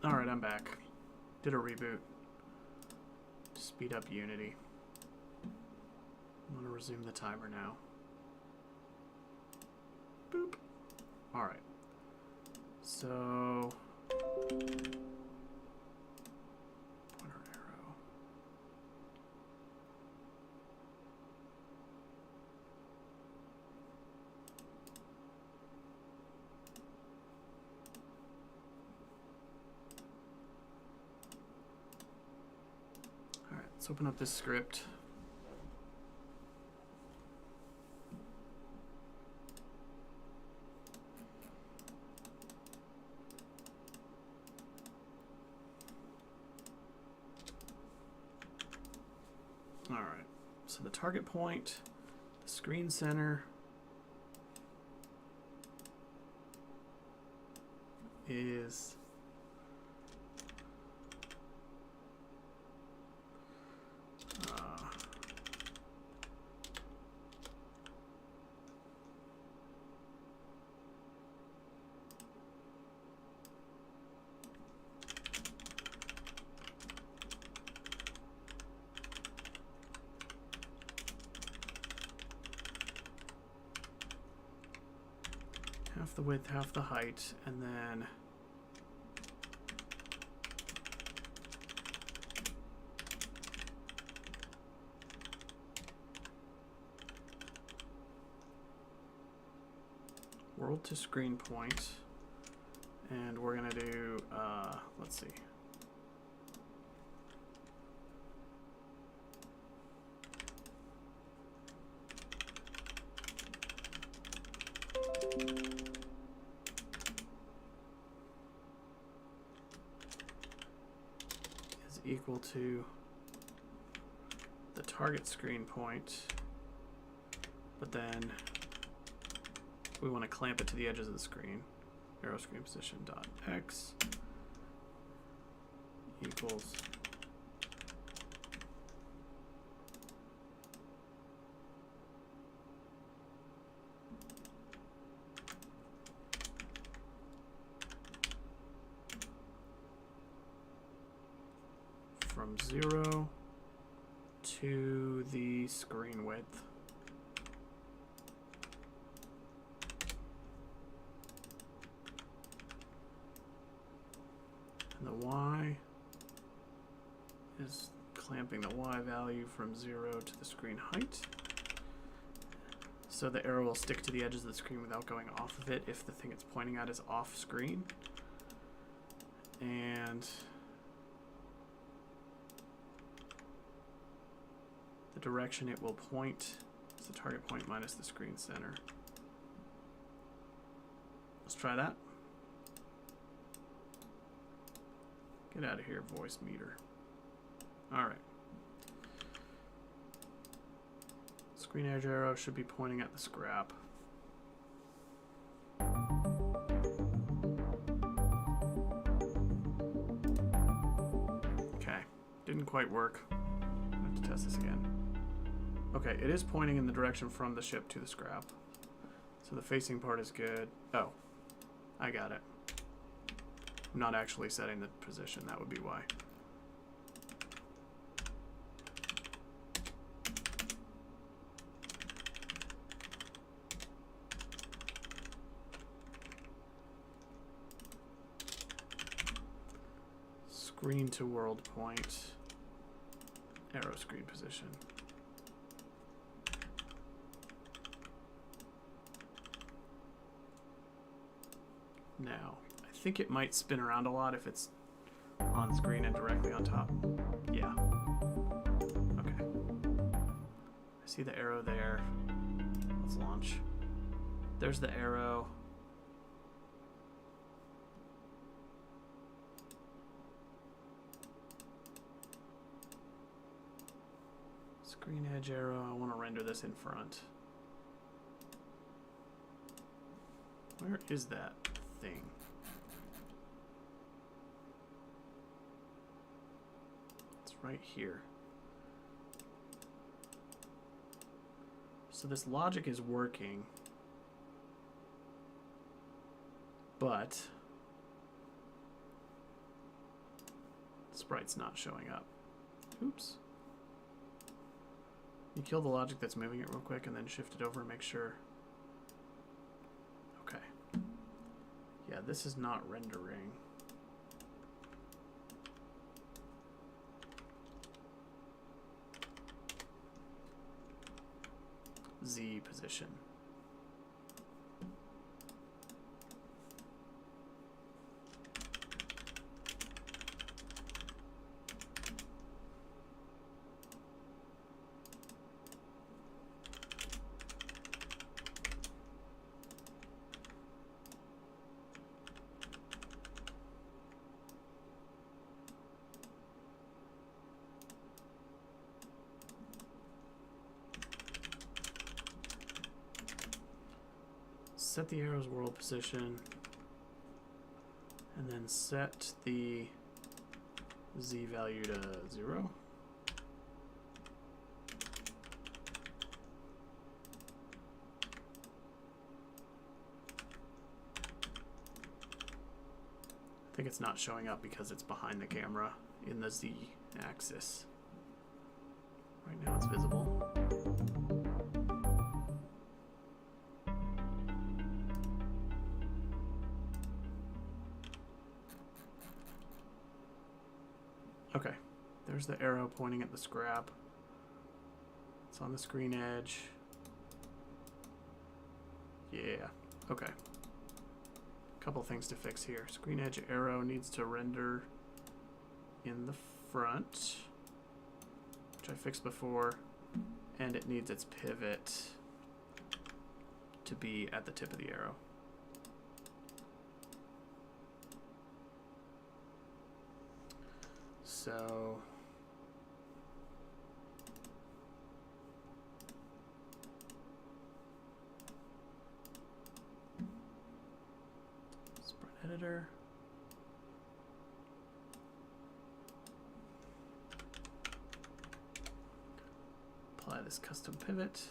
Alright, I'm back. Did a reboot. Speed up Unity. I'm going to resume the timer now. Boop. Alright. So... pointer arrow. Alright, let's open up this script. Alright, so the target point, the screen center is half the width, half the height, and then world to screen point, and we're gonna do let's see, is equal to the target screen point, but then we want to clamp it to the edges of the screen. Arrow screen position dot x equals from 0 to the screen width. And the y is clamping the y value from 0 to the screen height. So the arrow will stick to the edges of the screen without going off of it if the thing it's pointing at is off screen. And the direction it will point is the target point minus the screen center. Let's try that. Get out of here, voice meter. All right. Screen edge arrow should be pointing at the scrap. Okay, didn't quite work. I have to test this again. Okay, it is pointing in the direction from the ship to the scrap. So the facing part is good. Oh, I got it. I'm not actually setting the position, that would be why. Screen to world point, arrow screen position. Now, I think it might spin around a lot if it's on screen and directly on top. Yeah. Okay. I see the arrow there. Let's launch. There's the arrow. Screen edge arrow. I want to render this in front. Where is that thing? It's right here. So this logic is working, but sprite's not showing up. Oops. You kill the logic that's moving it real quick and then shift it over and make sure. Okay. Yeah, this is not rendering. Z position. Set the arrow's world position and then set the Z value to 0. I think it's not showing up because it's behind the camera in the Z axis. Right now it's visible. Okay, there's the arrow pointing at the scrap. It's on the screen edge. Yeah, okay. Couple things to fix here. Screen edge arrow needs to render in the front, which I fixed before, and it needs its pivot to be at the tip of the arrow. So sprite editor. Apply this custom pivot.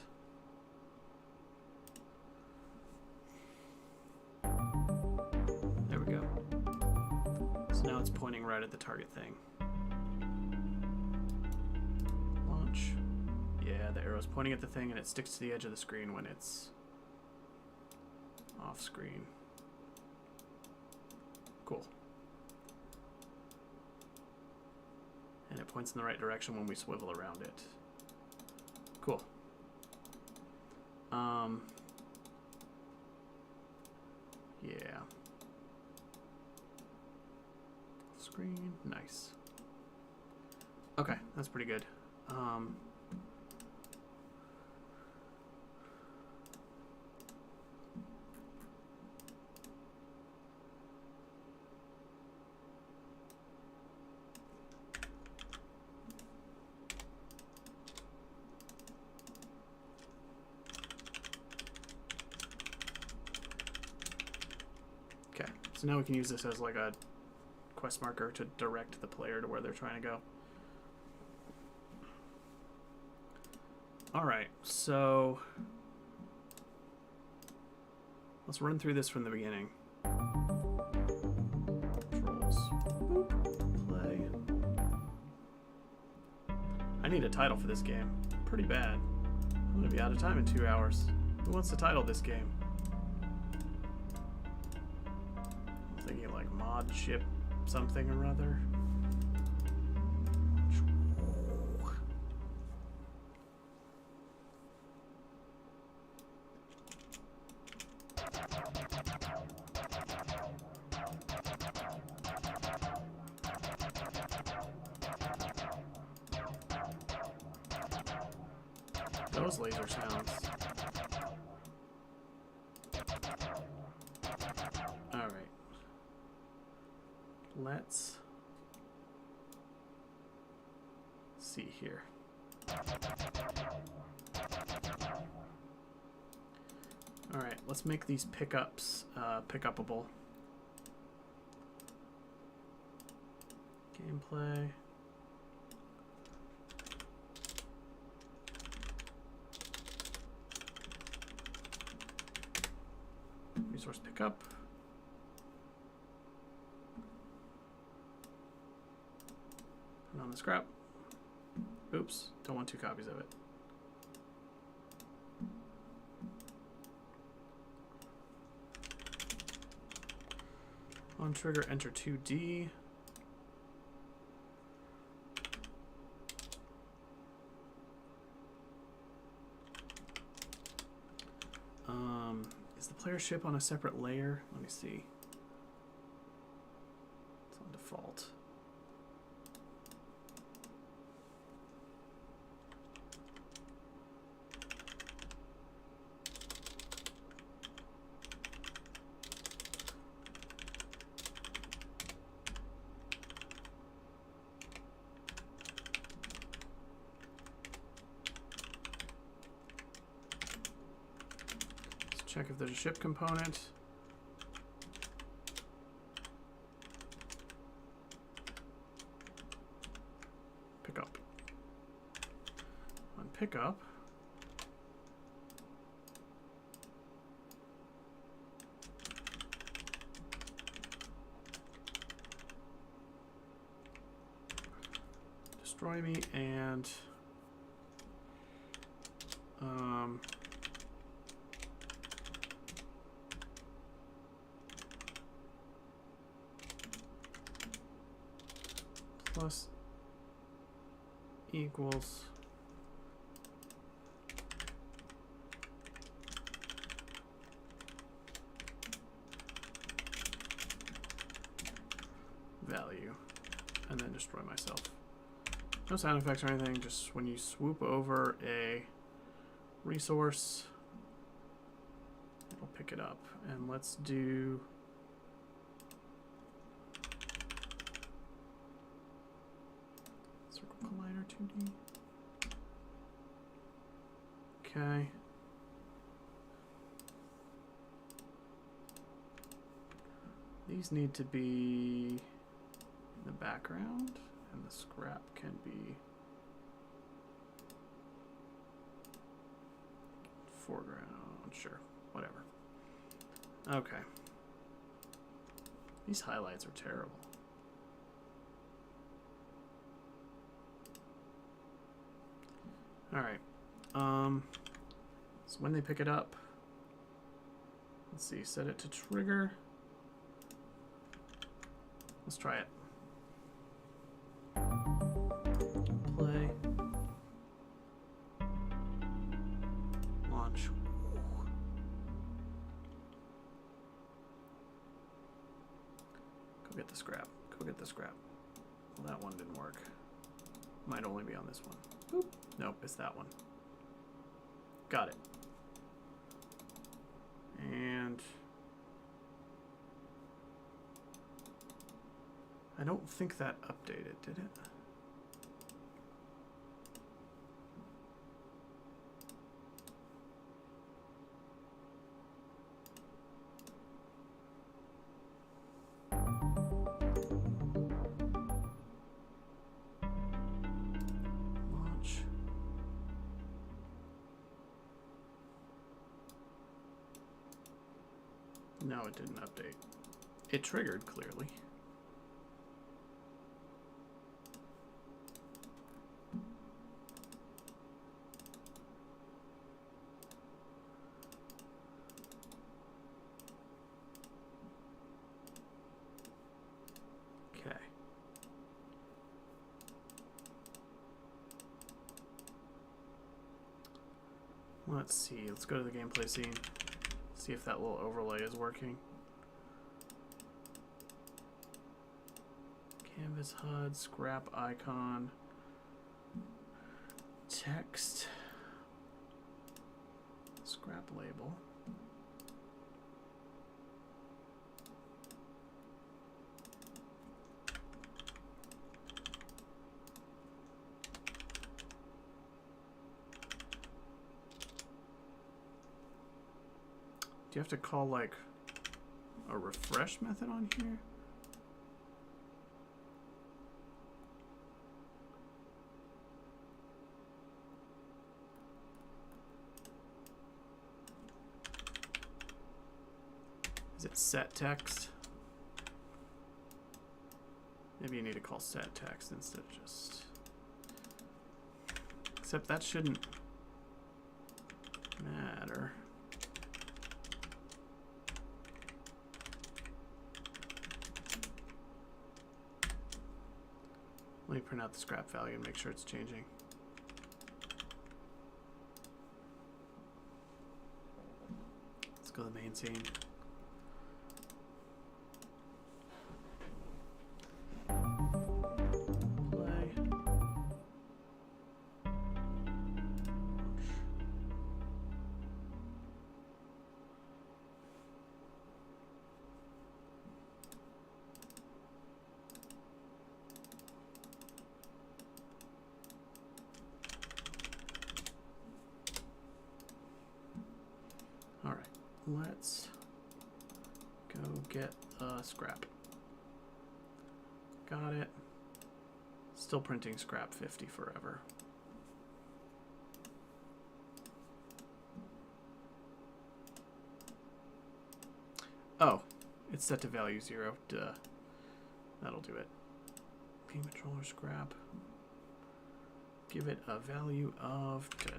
There we go. So now it's pointing right at the target thing. Launch. Yeah, the arrow's pointing at the thing and it sticks to the edge of the screen when it's off screen. Cool. And it points in the right direction when we swivel around it. Cool. Yeah. Screen, nice. Okay, that's pretty good. Okay, so now we can use this as like a quest marker to direct the player to where they're trying to go. Alright, so let's run through this from the beginning. Controls. Boop. Play. I need a title for this game. Pretty bad. I'm gonna be out of time in 2 hours. Who wants to title this game? I'm thinking like mod ship something or other. Those laser sounds. Alright. Let's see here. Alright, let's make these pickups pick-upable. Gameplay. Resource pickup. on the scrap. Oops, don't want 2 copies of it. On trigger, enter 2D. Is the player ship on a separate layer? Let me see. It's on default. Check if there's a ship component. Pick up. On pickup, destroy me and plus equals value, and then destroy myself. No sound effects or anything, just when you swoop over a resource, it'll pick it up. And let's do circle collider 2D. Okay. These need to be in the background, and the scrap can be foreground. Sure, whatever. Okay. These highlights are terrible. All right. So when they pick it up, let's see, set it to trigger. Let's try it. Play. Launch. Go get the scrap. Go get the scrap. Well, that one didn't work. Might only be on this one. Boop. Nope, it's that one. Got it. And I don't think that updated, did it? Launch. No, it didn't update. It triggered, clearly. Let's see, let's go to the gameplay scene, see if that little overlay is working. Canvas HUD, scrap icon, text, scrap label. Do you have to call like a refresh method on here? Is it set text? Maybe you need to call set text instead of just... Except that shouldn't matter. Let me print out the scrap value and make sure it's changing. Let's go to the main scene. Let's go get scrap. Got it. Still printing scrap 50 forever. Oh, it's set to value 0. Duh. That'll do it. Payment controller scrap. Give it a value of 10.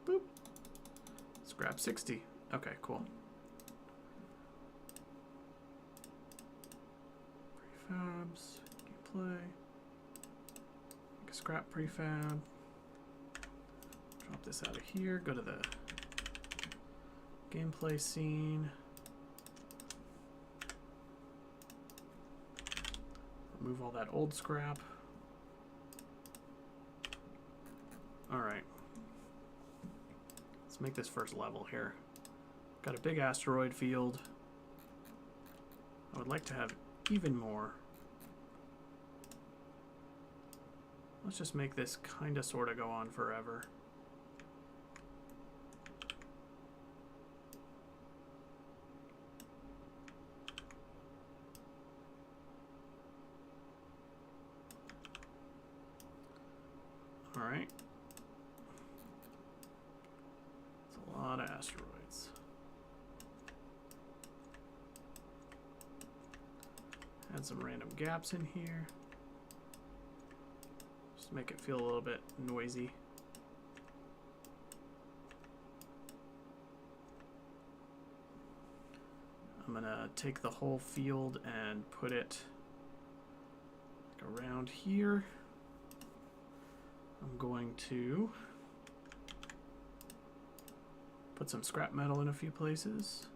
Boop. Scrap 60. Okay, cool. Prefabs, gameplay. Make a scrap prefab. Drop this out of here. Go to the gameplay scene. Remove all that old scrap. All right. Let's make this first level here. Got a big asteroid field. I would like to have even more. Let's just make this kind of sort of go on forever. All right. It's a lot of asteroids. Add some random gaps in here. Just to make it feel a little bit noisy. I'm gonna take the whole field and put it like around here. I'm going to put some scrap metal in a few places.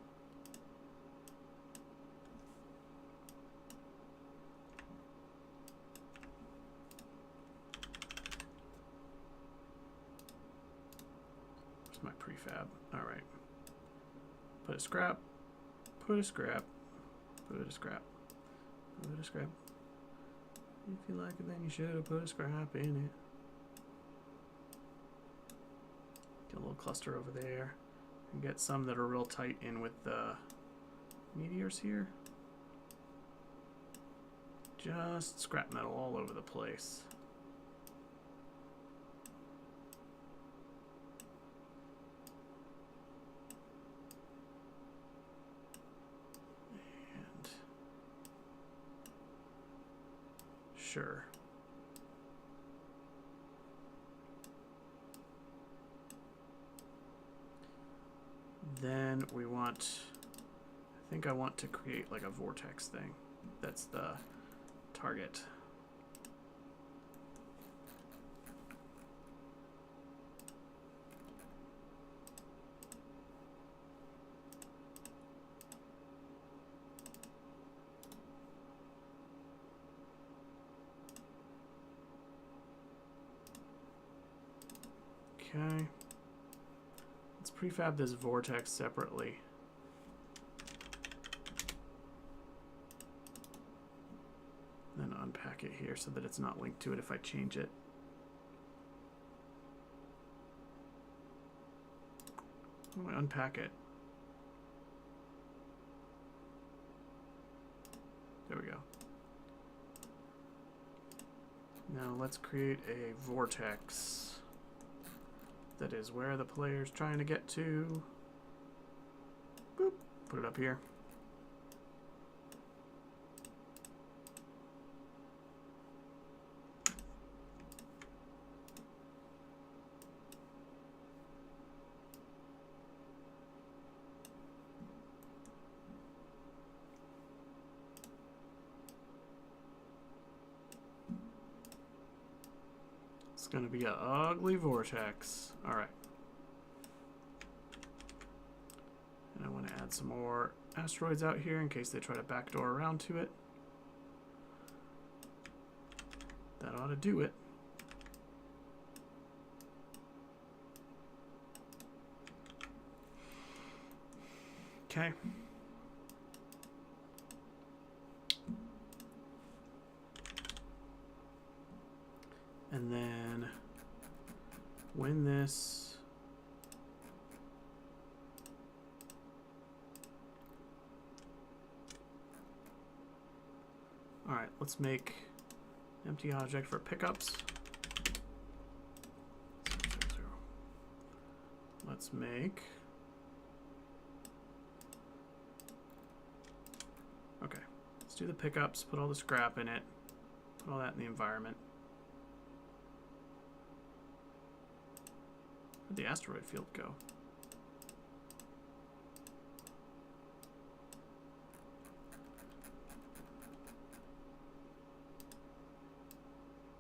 Where's my prefab? All right. Put a scrap, put a scrap, put a scrap, put a scrap. If you like it, then you should have put a scrap in it. Get a little cluster over there. And get some that are real tight in with the meteors here. Just scrap metal all over the place. And sure. Then we want, I think I want to create like a vortex thing. That's the target. Okay. Let's prefab this vortex separately. Then unpack it here so that it's not linked to it if I change it. How do I unpack it? There we go. Now let's create a vortex. That is where the player's trying to get to. Boop. Put it up here. It's gonna be an ugly vortex. All right. And I want to add some more asteroids out here in case they try to backdoor around to it. That ought to do it. Okay. And then when this all right, let's make empty object for pickups. 0, 0, 0. Let's make okay. Let's do the pickups, put all the scrap in it, put all that in the environment. Where'd the asteroid field go?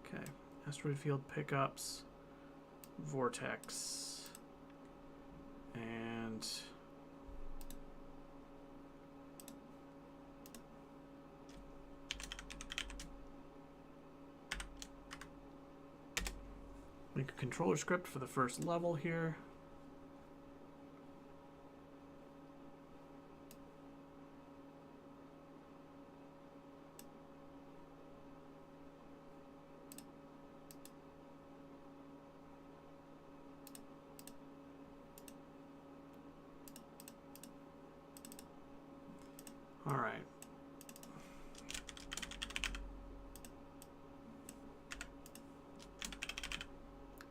Okay, asteroid field pickups, vortex, and make a controller script for the first level here. All right.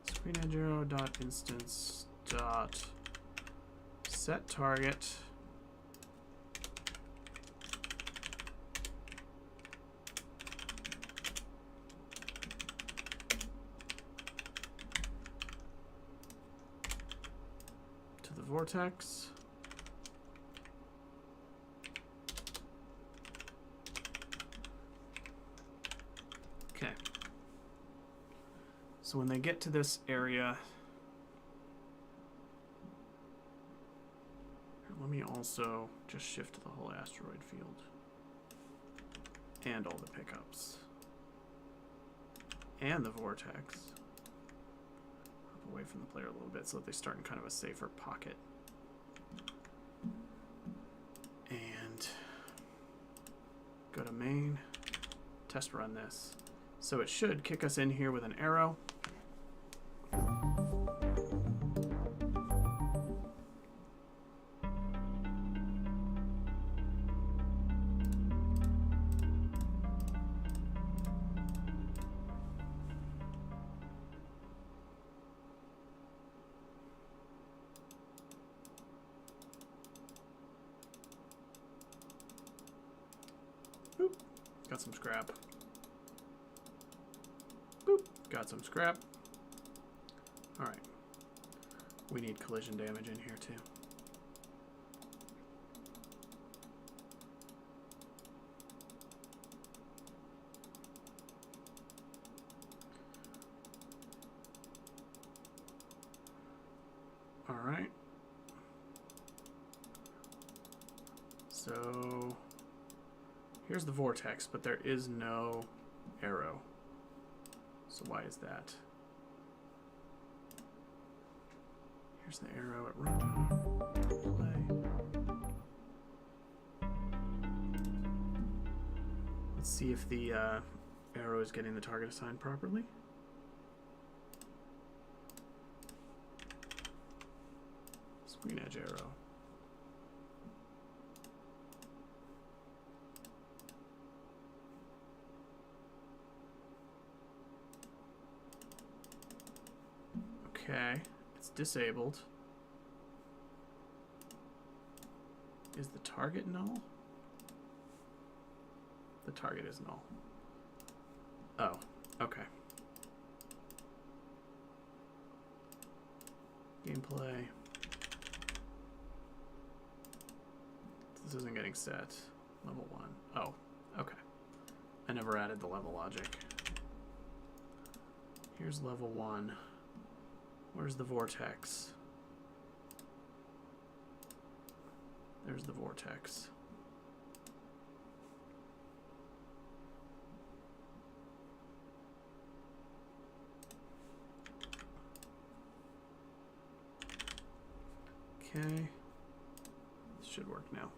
ScreenEdgeArrow.instance dot set target to the vortex. Okay. So when they get to this area, let me also just shift the whole asteroid field and all the pickups and the vortex up away from the player a little bit so that they start in kind of a safer pocket. And go to main, test run this. So it should kick us in here with an arrow. Boop. Got some scrap. Boop. Got some scrap. All right. We need collision damage in here too. All right. So here's the vortex, but there is no arrow. So why is that? Here's the arrow at runtime. Play. Let's see if the arrow is getting the target assigned properly. Screen edge arrow. Okay, it's disabled. Is the target null? The target is null. Oh, okay. Gameplay. This isn't getting set. Level 1. Oh, okay. I never added the level logic. Here's level 1. Where's the vortex? There's the vortex. Okay. This should work now.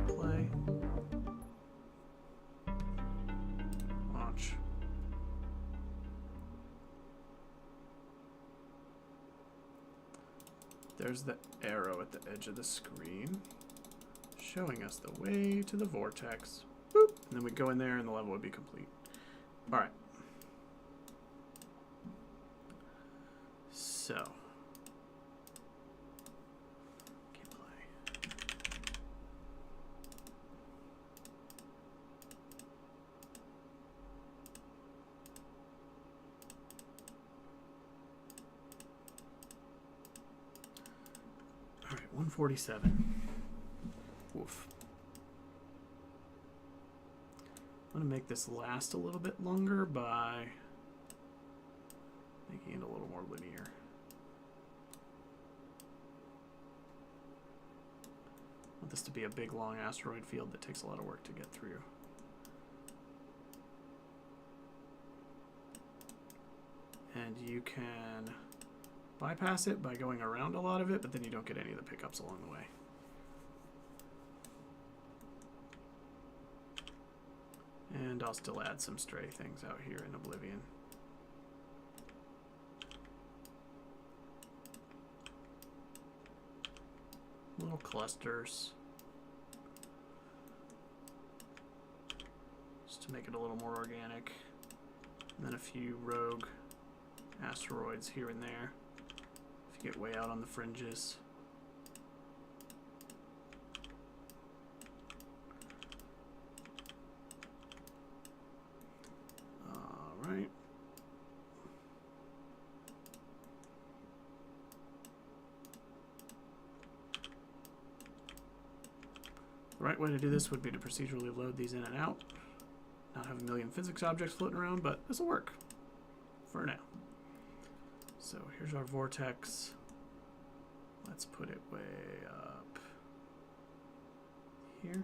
Play. Launch. There's the arrow at the edge of the screen, showing us the way to the vortex. Boop. And then we go in there and the level would be complete. All right. So. Gameplay. All right, 147. Woof. I'm going to make this last a little bit longer by making it a little more linear. I want this to be a big, long asteroid field that takes a lot of work to get through. And you can bypass it by going around a lot of it, but then you don't get any of the pickups along the way. And I'll still add some stray things out here in Oblivion. Little clusters. Just to make it a little more organic. And then a few rogue asteroids here and there. If you get way out on the fringes. Right. The right way to do this would be to procedurally load these in and out. Not have a million physics objects floating around, but this will work for now. So here's our vortex. Let's put it way up here.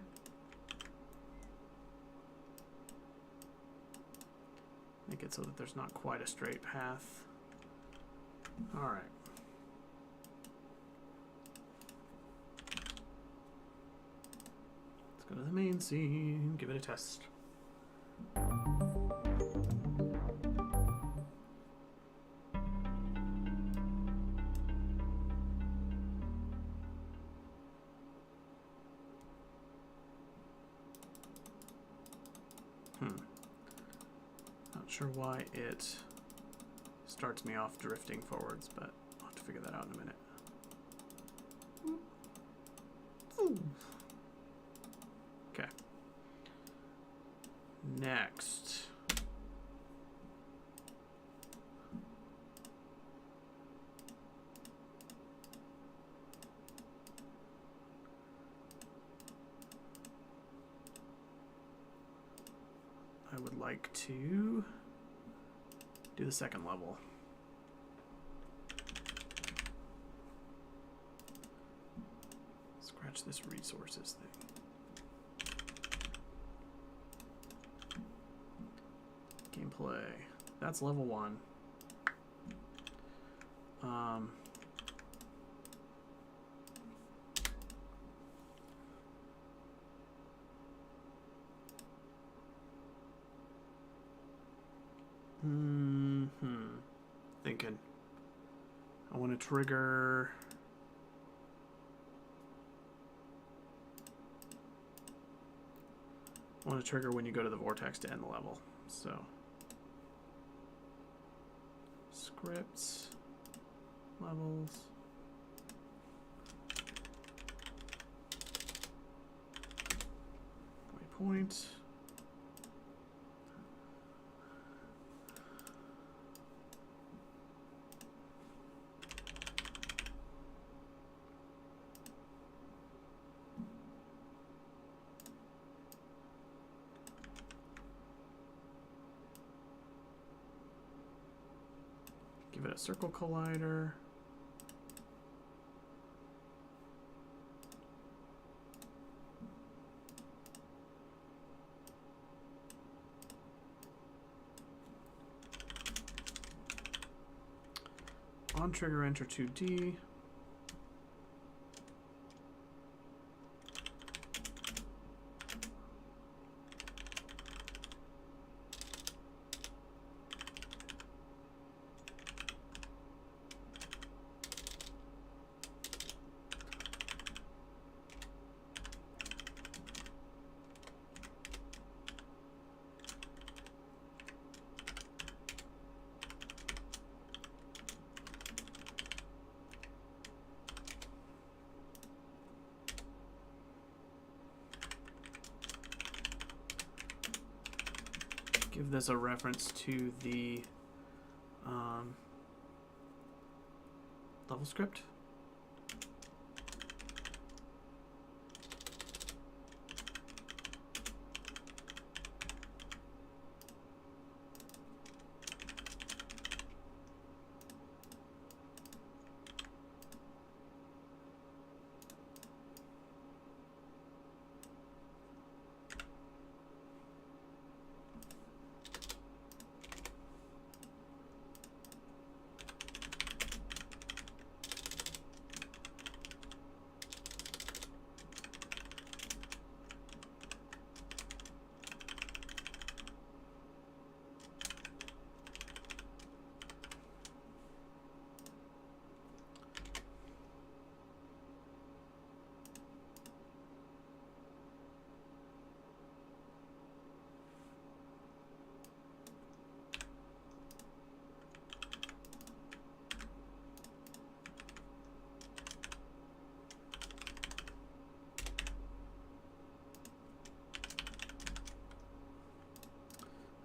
Make it so that there's not quite a straight path. All right. Let's go to the main scene, give it a test. Not sure why it starts me off drifting forwards, but I'll have to figure that out in a minute. Ooh. Okay. Next. I would like to do the second level. Scratch this resources thing. Gameplay. That's level 1. Thinking. I want to trigger. I want to trigger when you go to the vortex to end the level. So scripts, levels. Waypoint. Give it a circle collider. On trigger, enter 2D. Give this a reference to the level script.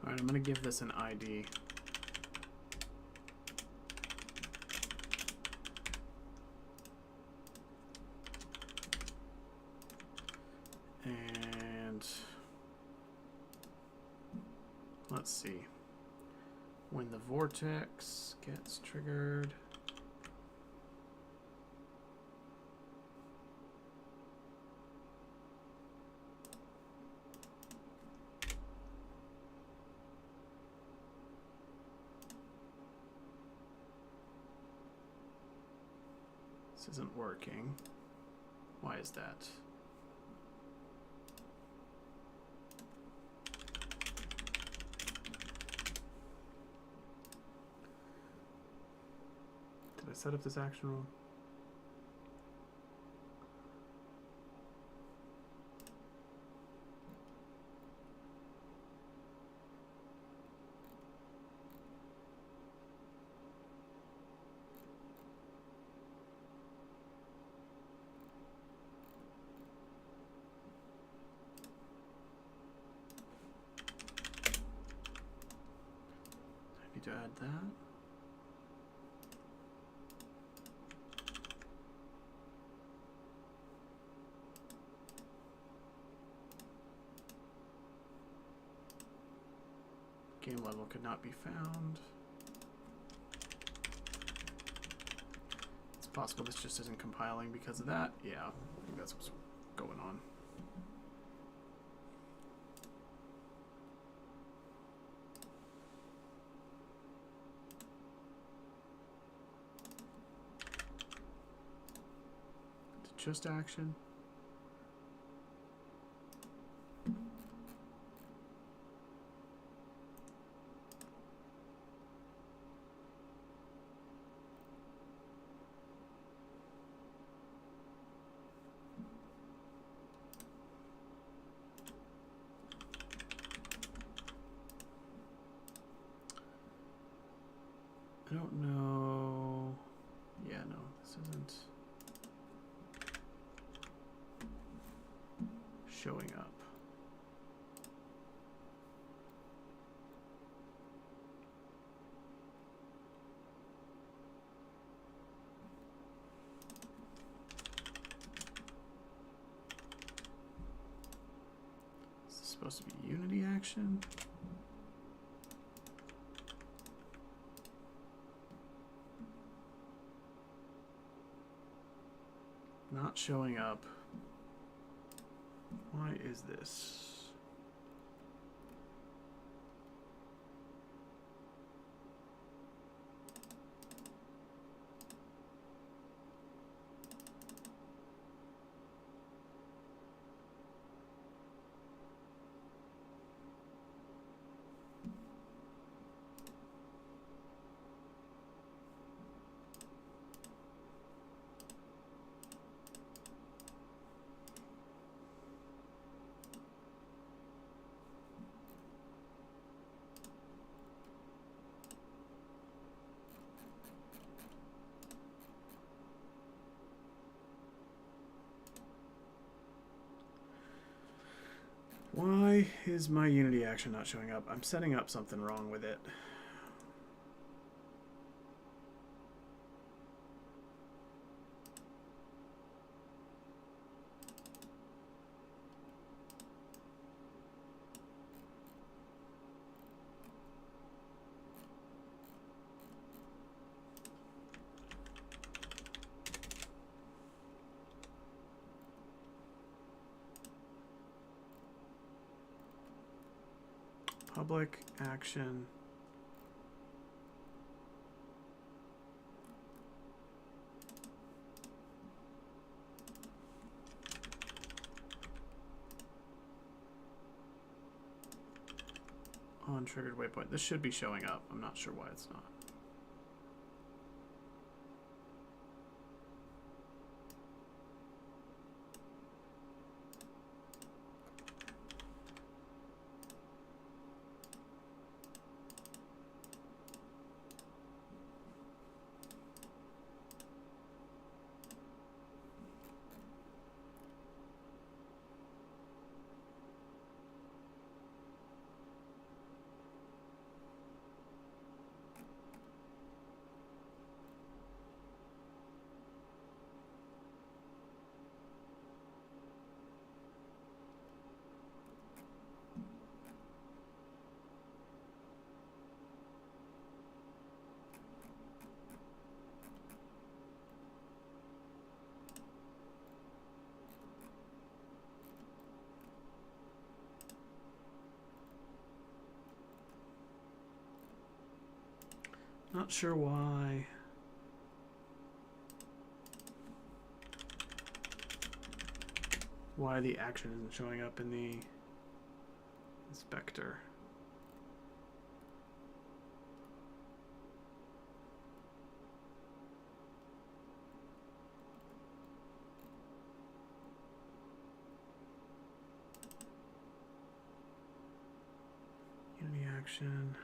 All right, I'm going to give this an ID. And let's see. When the vortex gets triggered, this isn't working. Why is that? Did I set up this action wrong? I need to add that. Game level could not be found. It's possible this just isn't compiling because of that. Yeah, I think that's what's going on. Just action. don't know. Yeah, no, this isn't showing up. Is this supposed to be Unity action? Not showing up. Why is this? Why is my Unity action not showing up? I'm setting up something wrong with it. Public action. On triggered waypoint. This should be showing up. I'm not sure why it's not. Not sure why. Why the action isn't showing up in the inspector. Unity action.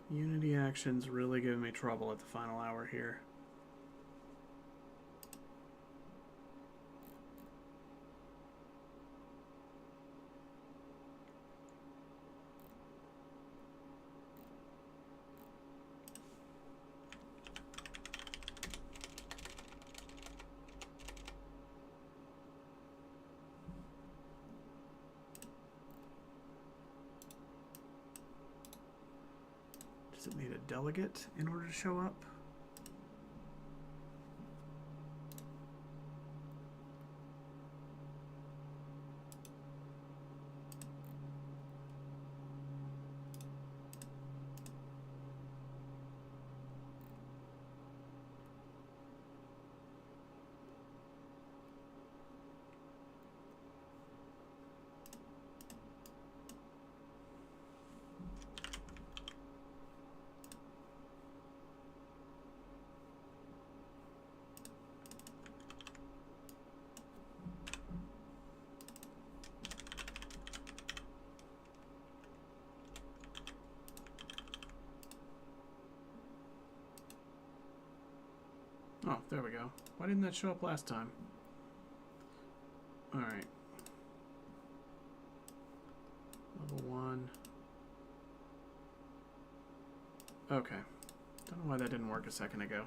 Unity action's really giving me trouble at the final hour here. Does it need a delegate in order to show up? Oh, there we go. Why didn't that show up last time? Alright. Level 1. Okay. Don't know why that didn't work a second ago.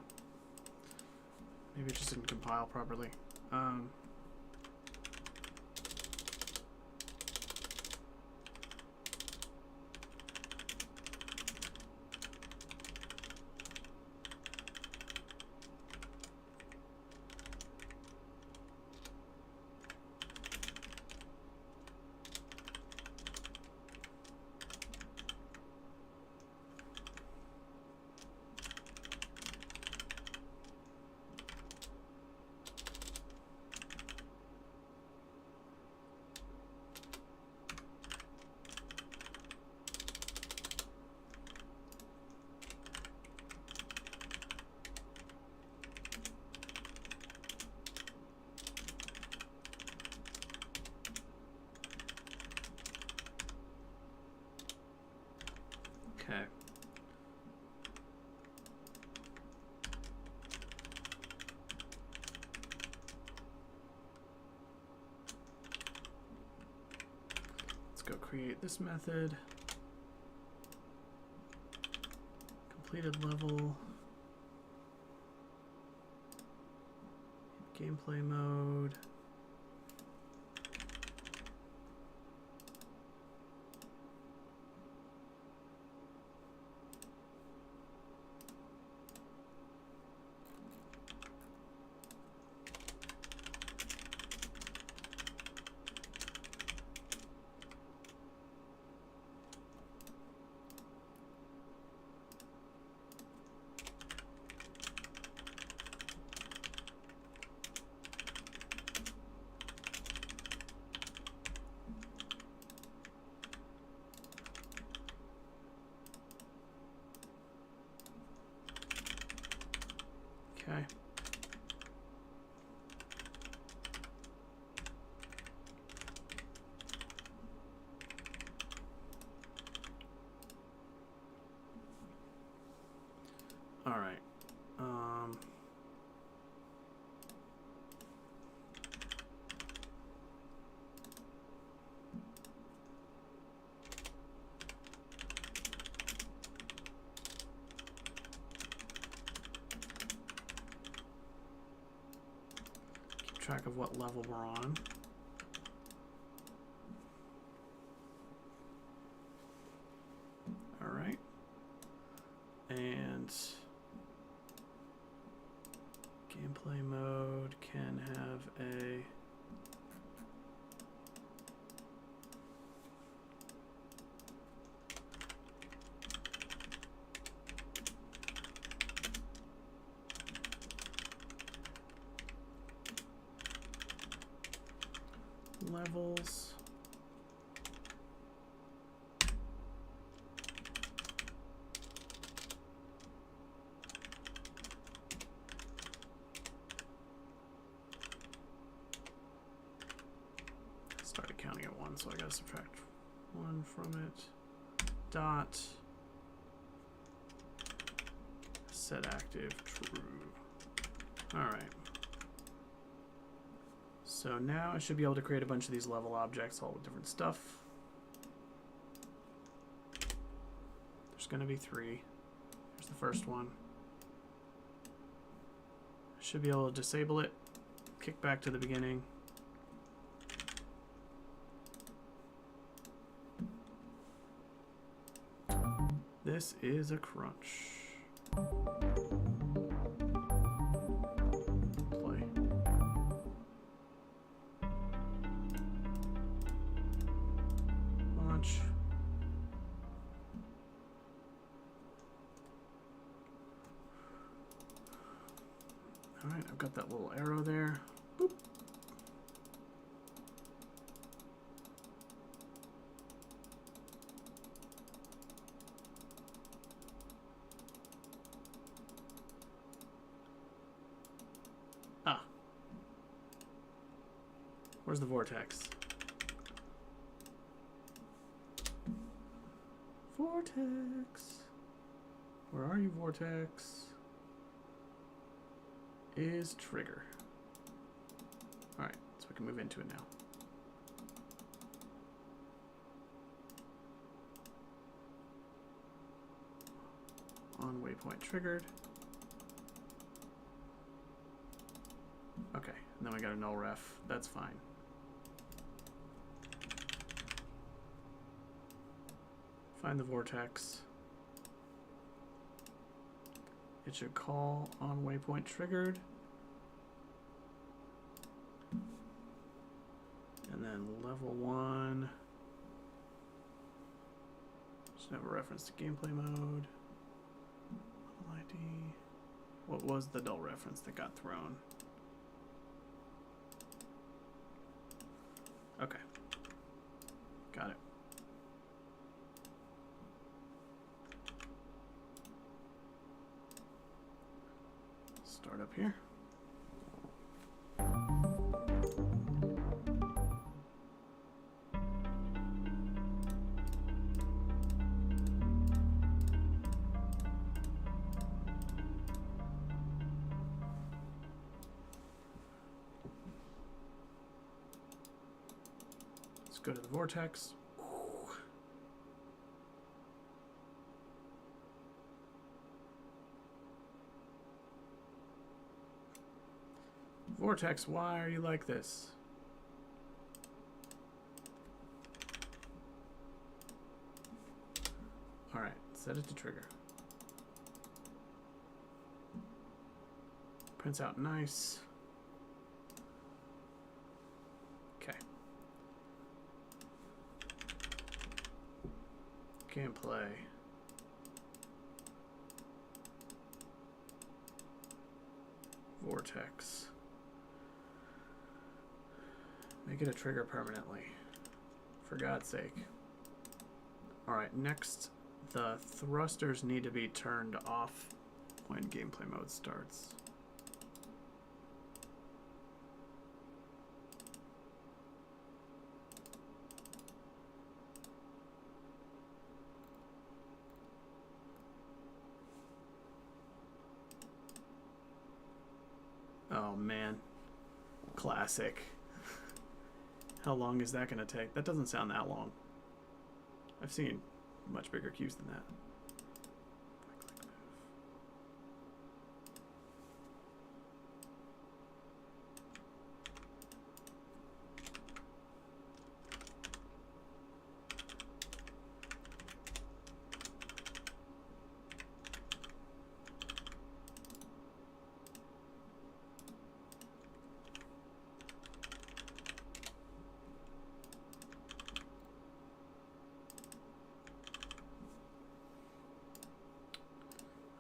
Maybe it just didn't compile properly. Okay. Let's go create this method. Completed level. Gameplay mode. Okay. All right. Track of what level we're on. All right. And gameplay mode can have a levels. Started counting at 1, so I gotta subtract 1 from it. Dot set active true. All right. So now I should be able to create a bunch of these level objects, all with different stuff. There's going to be 3. Here's the first one. I should be able to disable it, kick back to the beginning. This is a crunch. Alright, I've got that little arrow there. Boop. Ah. Where's the vortex? Vortex. Where are you, vortex? is trigger. Alright, so we can move into it now. On waypoint triggered. Okay, and then we got a null ref. That's fine. Find the vortex. It should call on waypoint triggered. And then level 1. Should have a reference to gameplay mode. ID. What was the null reference that got thrown? Okay. Got it. Start up here. Let's go to the vortex. Vortex, why are you like this? Alright, set it to trigger. Prints out nice. Okay. Gameplay. Vortex. Make it a trigger permanently. For God's sake. Alright, next, the thrusters need to be turned off when gameplay mode starts. Oh man. Classic. How long is that going to take? That doesn't sound that long. I've seen much bigger queues than that.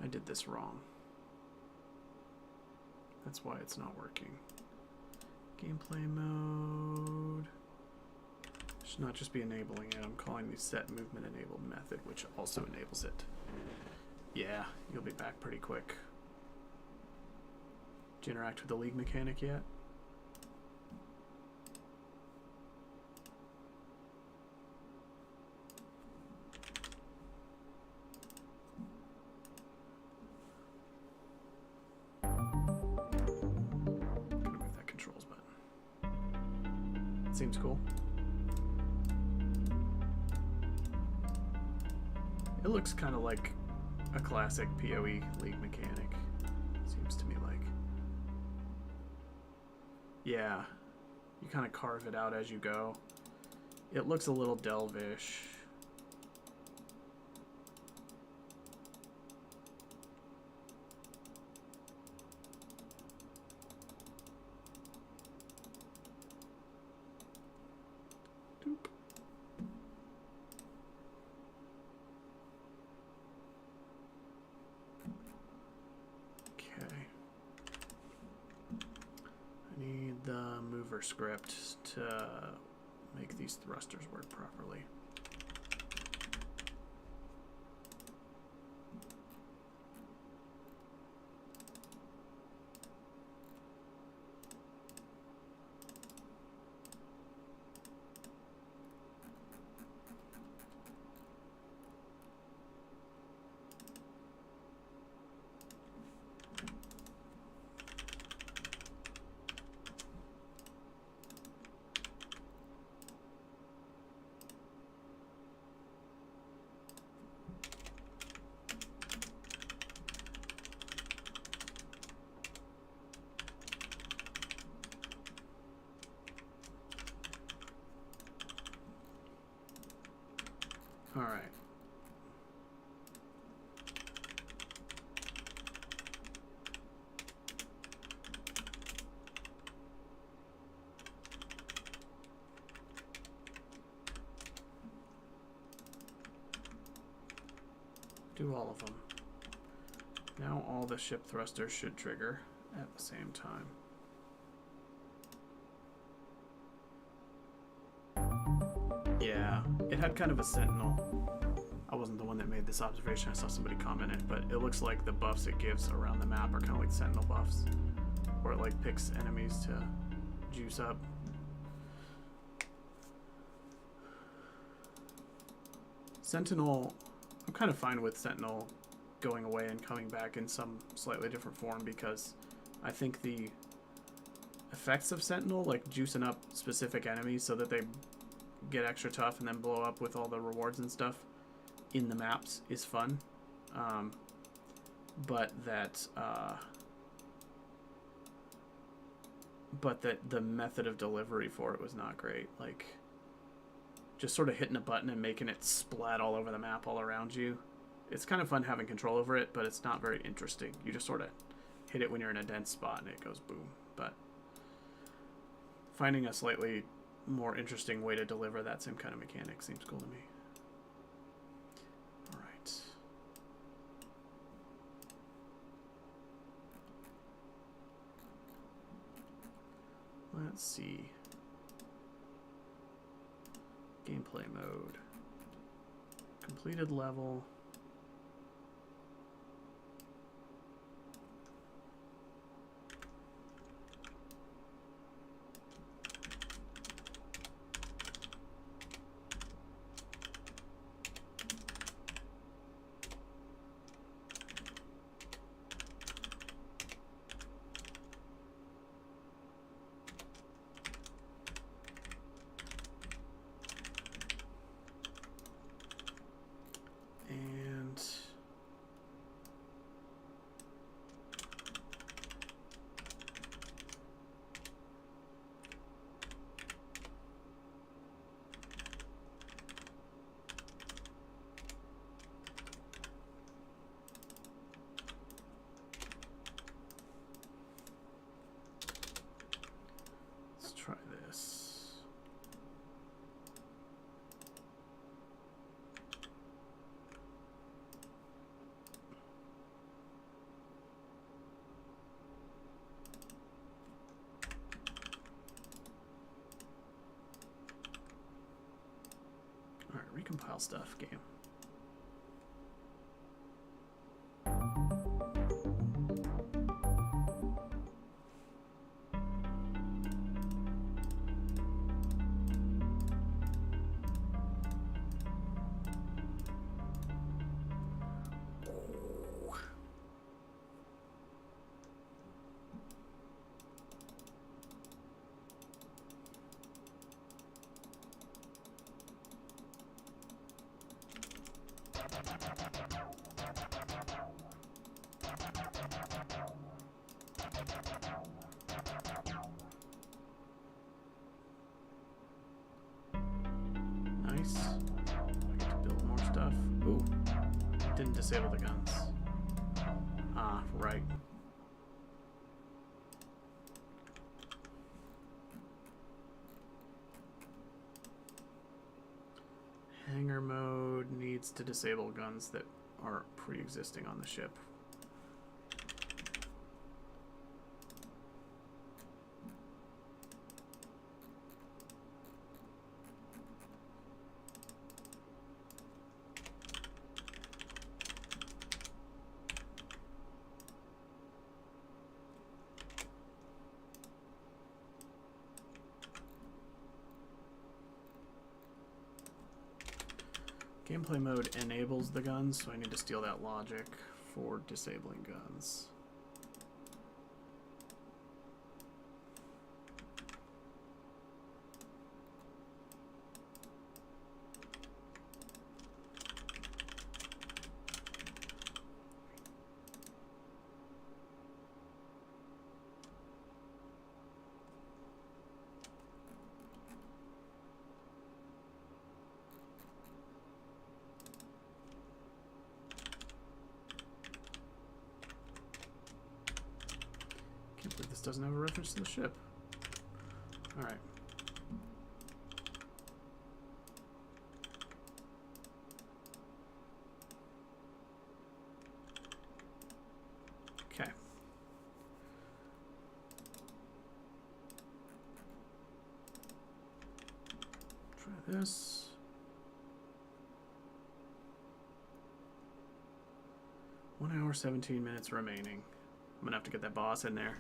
I did this wrong. That's why it's not working. Gameplay mode. Should not just be enabling it. I'm calling the set movement enabled method, which also enables it. Yeah, you'll be back pretty quick. Did you interact with the league mechanic yet? Seems cool. It looks kind of like a classic PoE league mechanic. Seems to me like. Yeah, you kind of carve it out as you go. It looks a little Delvish. Script to make these thrusters work properly. All right. Do all of them. Now all the ship thrusters should trigger at the same time. Yeah, it had kind of a sentinel. I wasn't the one that made this observation, I saw somebody comment it, but it looks like the buffs it gives around the map are kind of like sentinel buffs, where it like picks enemies to juice up. Sentinel, I'm kind of fine with Sentinel going away and coming back in some slightly different form, because I think the effects of Sentinel, like juicing up specific enemies so that they get extra tough and then blow up with all the rewards and stuff in the maps, is fun. But that the method of delivery for it was not great. Like, just sort of hitting a button and making it splat all over the map all around you. It's kind of fun having control over it, but it's not very interesting. You just sort of hit it when you're in a dense spot and it goes boom. But finding a slightly more interesting way to deliver that same kind of mechanic seems cool to me. All right. Let's see. Gameplay mode. Completed level. Try this. All right, recompile stuff, game. Nice. Get to build more stuff. Ooh, didn't disable the guns. Ah, right. Hangar mode needs to disable guns that are pre-existing on the ship. Gameplay mode enables the guns, so I need to steal that logic for disabling guns. Simply this doesn't have a reference to the ship. Alright. Okay. Try this. 1 hour, 17 minutes remaining. I'm gonna have to get that boss in there.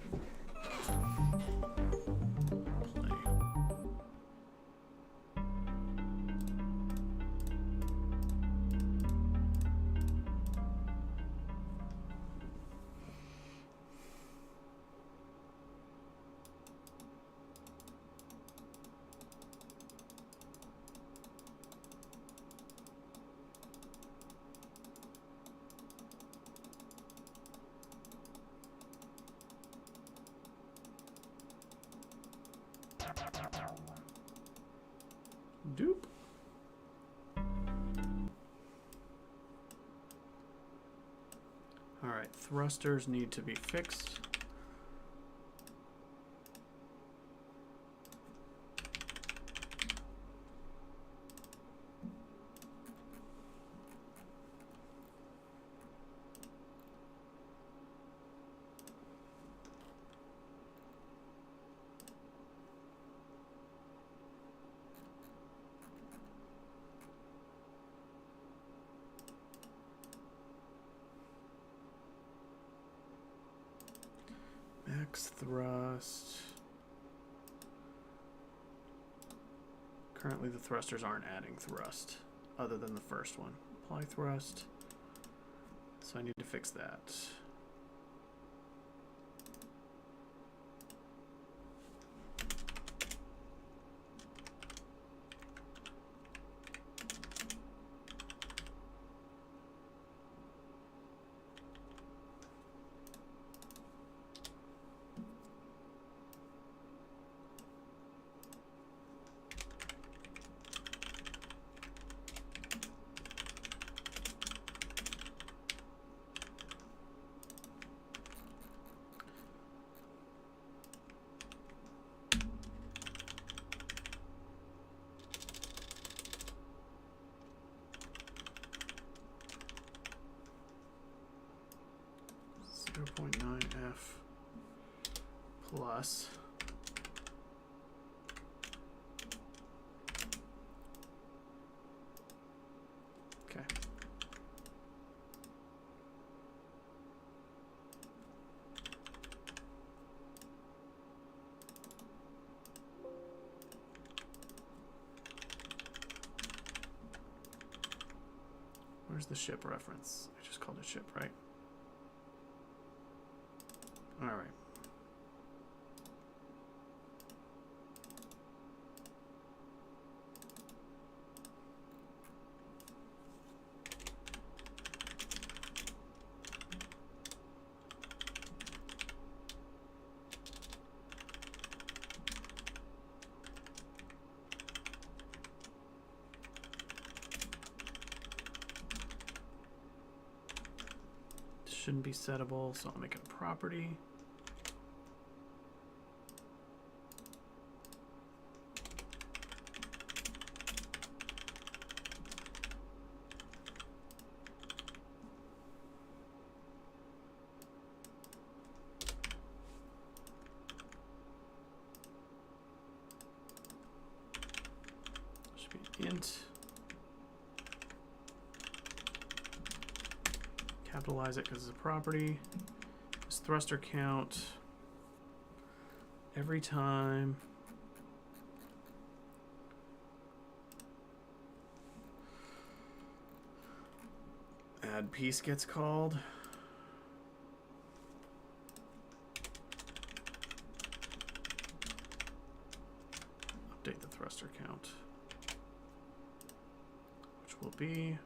Play. Doop. All right, thrusters need to be fixed. Max thrust. Currently the thrusters aren't adding thrust other than the first one. Apply thrust. So I need to fix that. .9F plus okay. Where's the ship reference? I just called it ship, right? All right. Shouldn't be settable, so I'll make it a property. Should be int. Capitalize it because it's a property. This thruster count every time add piece gets called. Update the thruster count, which will be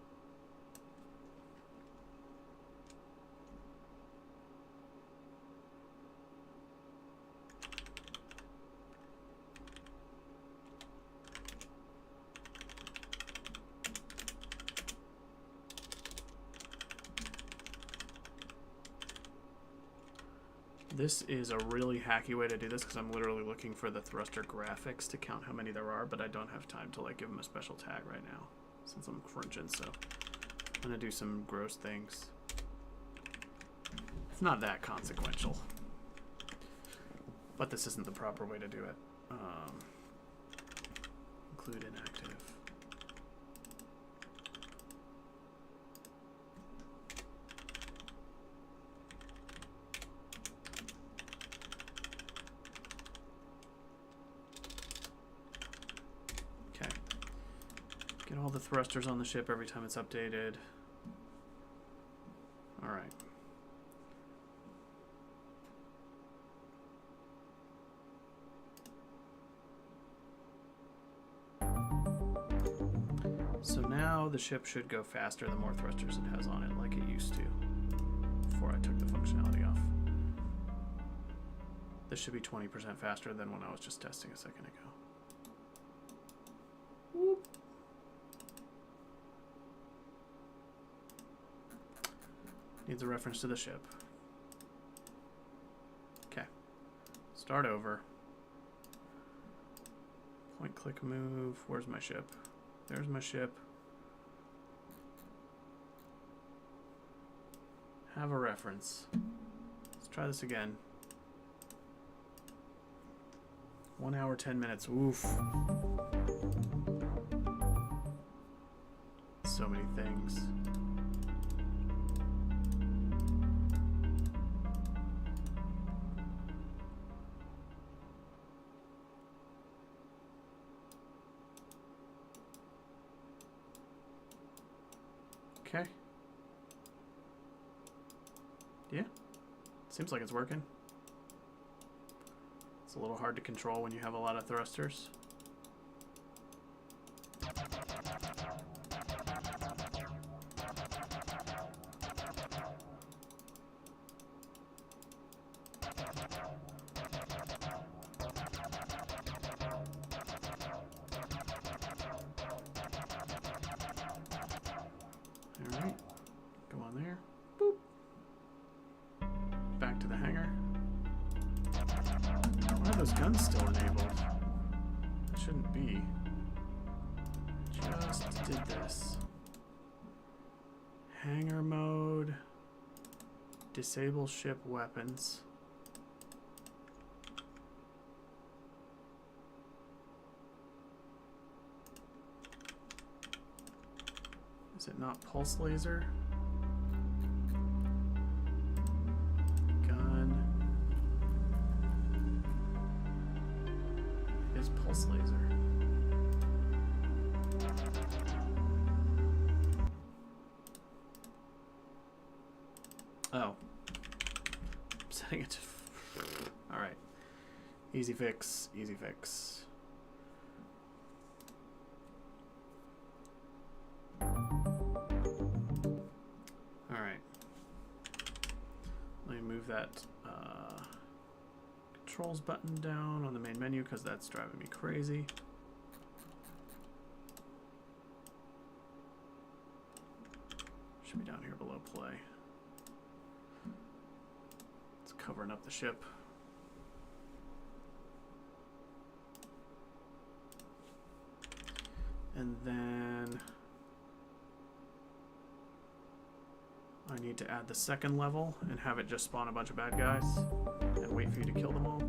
This is a really hacky way to do this because I'm literally looking for the thruster graphics to count how many there are, but I don't have time to like give them a special tag right now since I'm crunching, so I'm gonna do some gross things. It's not that consequential, but this isn't the proper way to do it. Include inactive. Okay. Get all the thrusters on the ship every time it's updated. All right. So now the ship should go faster the more thrusters it has on it, like it used to before I took the functionality off. This should be 20% faster than when I was just testing a second ago. Whoop. Needs a reference to the ship. Okay. Start over. Point, click, move. Where's my ship? There's my ship. Have a reference. Let's try this again. 1 hour, 10 minutes. Oof. So many things. Okay. Yeah. Seems like it's working. It's a little hard to control when you have a lot of thrusters. Alright. Go on there. Boop. Back to the hangar. Why are those guns still enabled? It shouldn't be. Just did this. Hangar mode. Disable ship weapons. Is it not pulse laser? Gun. It is pulse laser. Oh. I'm setting it to... Alright. Easy fix, easy fix. Alright. Let me move that controls button down on the main menu because that's driving me crazy. Should be down here below play. It's covering up the ship. And then I need to add the second level and have it just spawn a bunch of bad guys and wait for you to kill them all.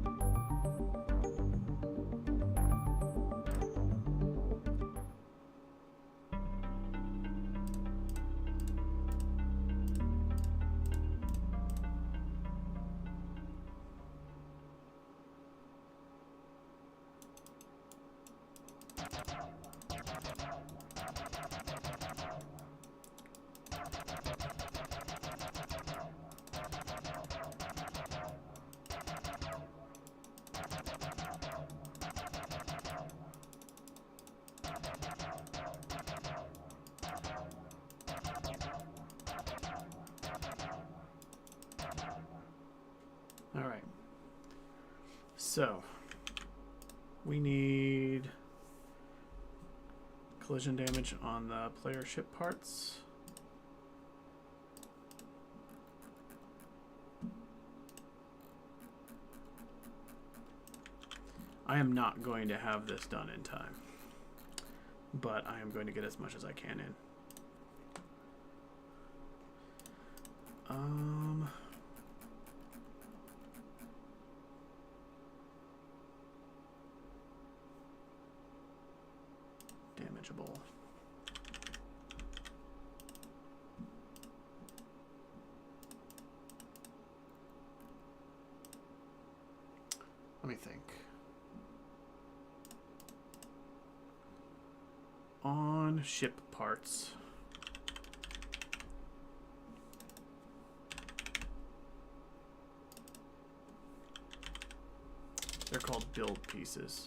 Alright, so we need collision damage on the player ship parts. I am not going to have this done in time, but I am going to get as much as I can in. Damageable. Let me think. On ship parts. They're called build pieces.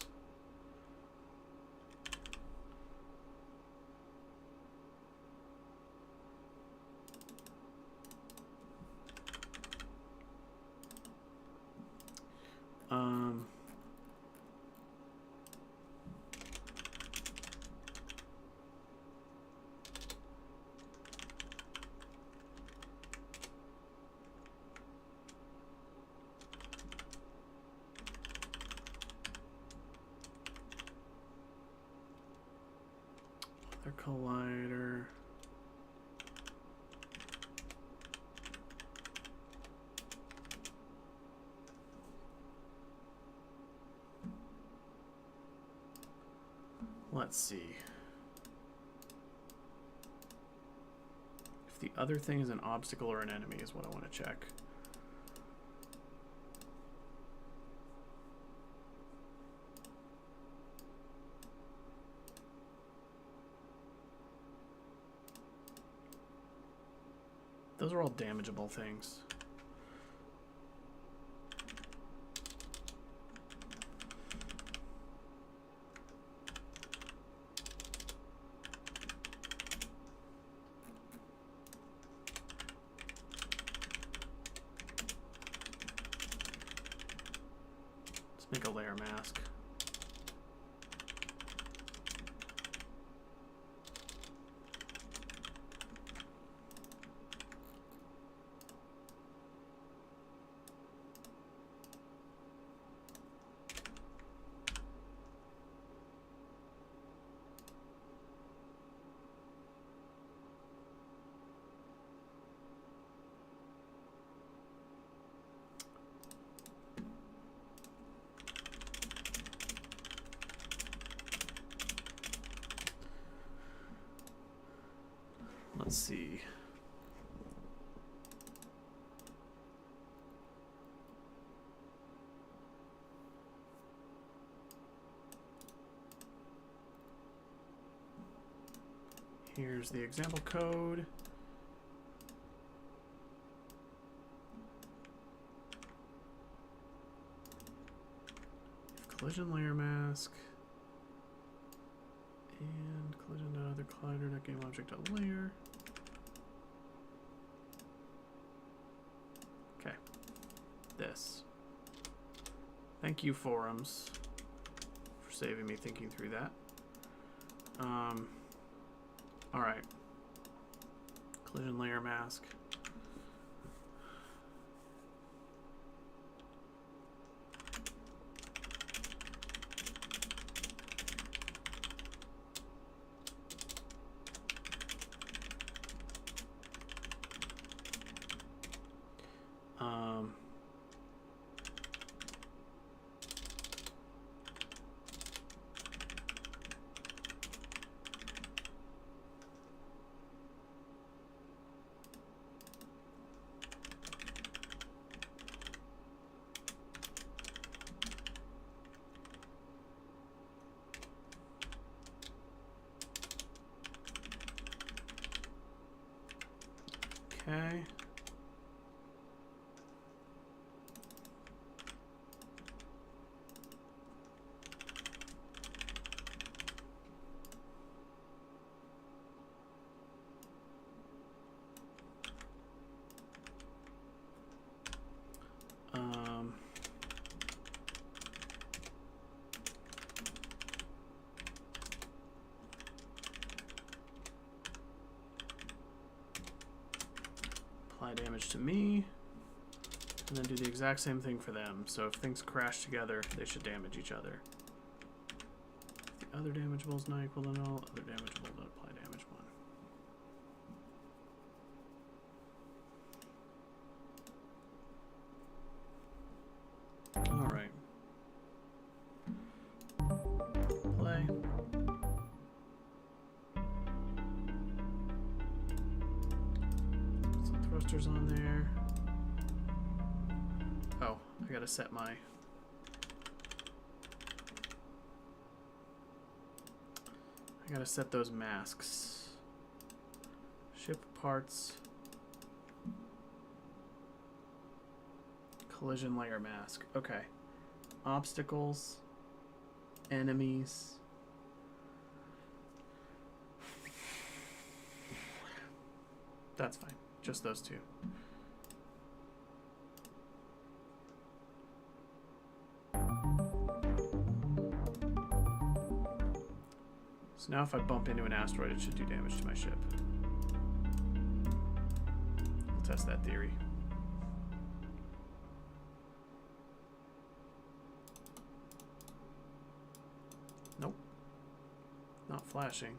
Their collider. Let's see. If the other thing is an obstacle or an enemy is what I want to check. Those are all damageable things. Let's make a layer mask. Let's see. Here's the example code. Collision layer mask. And collision.other collider.game object.layer. Okay. This. Thank you, forums, for saving me thinking through that. Alright. Collision layer mask. Okay. Apply damage to me, and then do the exact same thing for them. So if things crash together, they should damage each other. Other damageable is not equal to null. Other damageable to apply damage 1. Alright. Play. Some thrusters on there. Oh, I gotta set my... I gotta set those masks. Ship parts. Collision layer mask. Okay. Obstacles. Enemies. That's fine. Just those two. So now if I bump into an asteroid, it should do damage to my ship. We'll test that theory. Nope. Not flashing.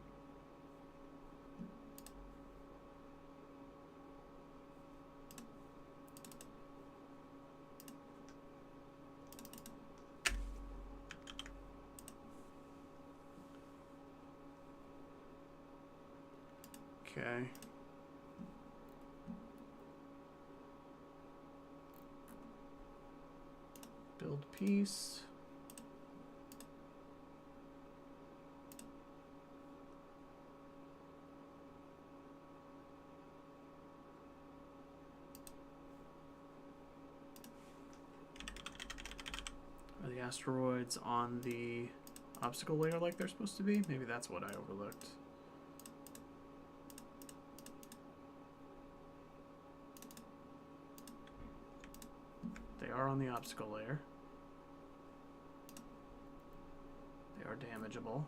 Okay. Build piece. Are the asteroids on the obstacle layer like they're supposed to be? Maybe that's what I overlooked. They are on the obstacle layer. They are damageable.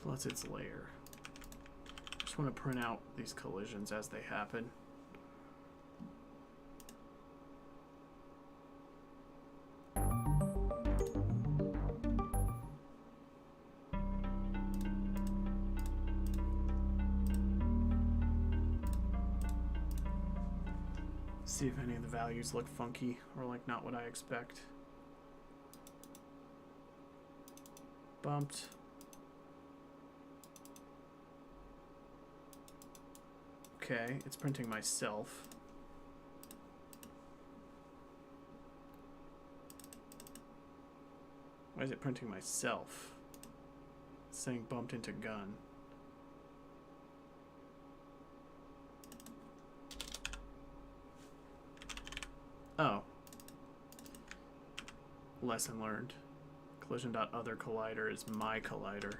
Plus its layer. Just want to print out these collisions as they happen. See if any of the values look funky or like not what I expect. Bumped. Okay, it's printing myself. Why is it printing myself? It's saying bumped into gun. Oh. Lesson learned. Collision.other collider is my collider.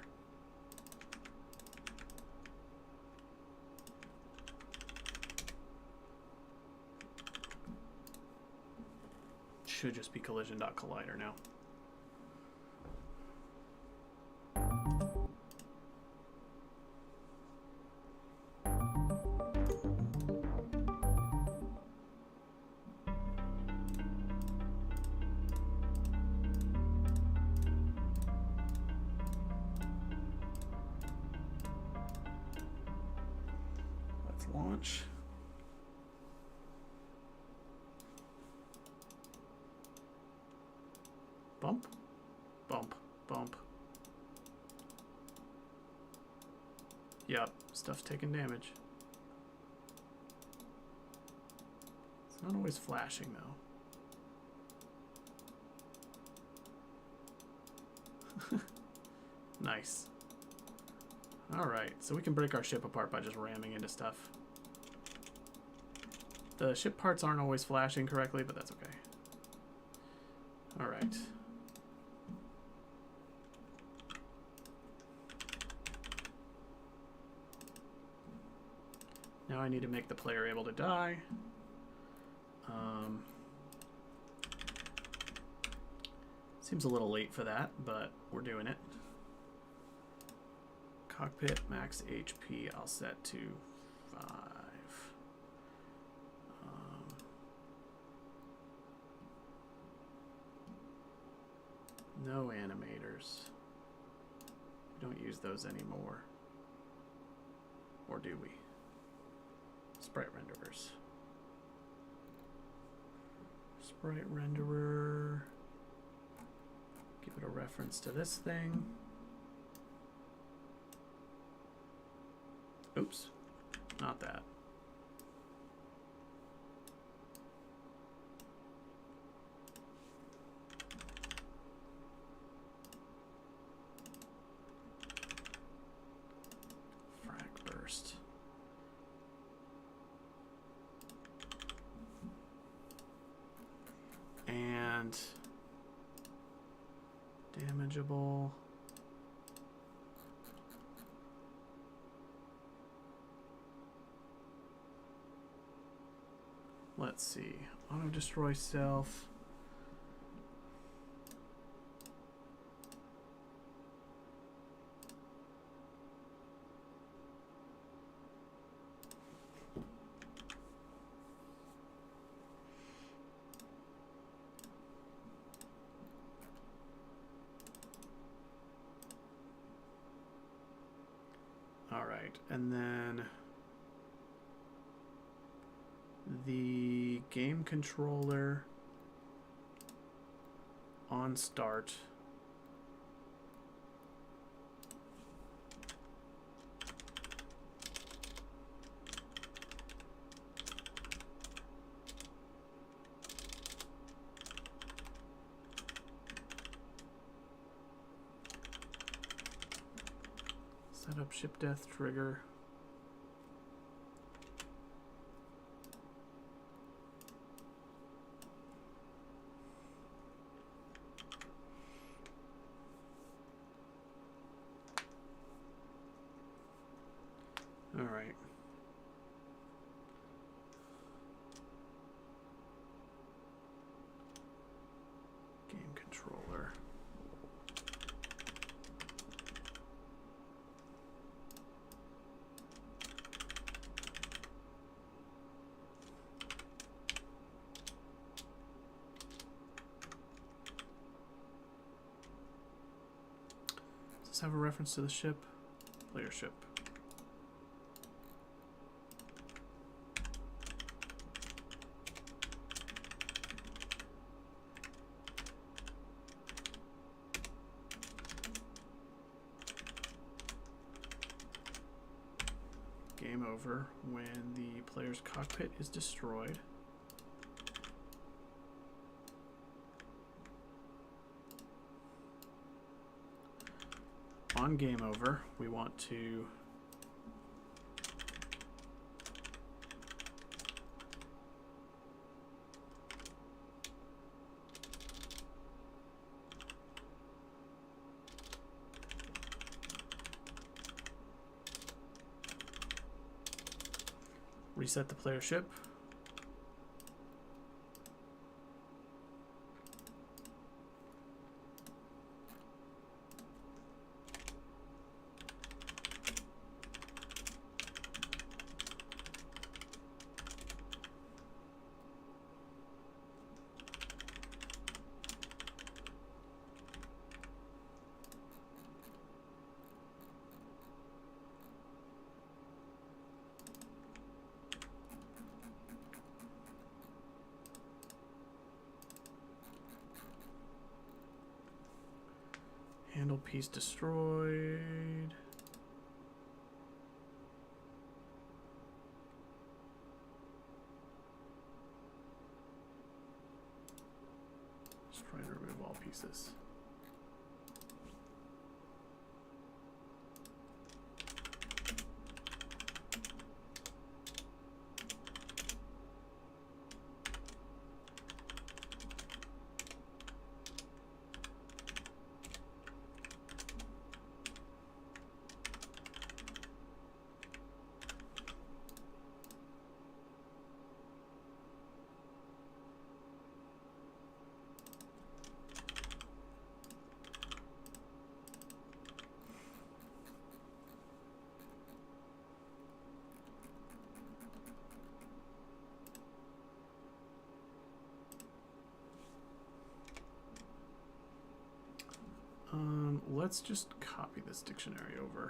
Should just be collision.collider now. Let's launch. Bump, bump, bump. Yep, stuff's taking damage. It's not always flashing though. Nice. Alright, so we can break our ship apart by just ramming into stuff. The ship parts aren't always flashing correctly, but that's okay. All right. Now I need to make the player able to die. Seems a little late for that, but we're doing it. Cockpit max HP I'll set to 5. No animators. We don't use those anymore. Or do we? Sprite renderers. Sprite renderer. Give it a reference to this thing. Oops, not that. Frag burst. And damageable. Let's see. Auto destroy self. All right, and then the game controller on start. Set up ship death trigger. All right. Game controller. Does this have a reference to the ship? Player ship. Game over when the player's cockpit is destroyed. On game over, we want to reset the player ship. Handle piece destroyed. Just try to remove all pieces. Let's just copy this dictionary over.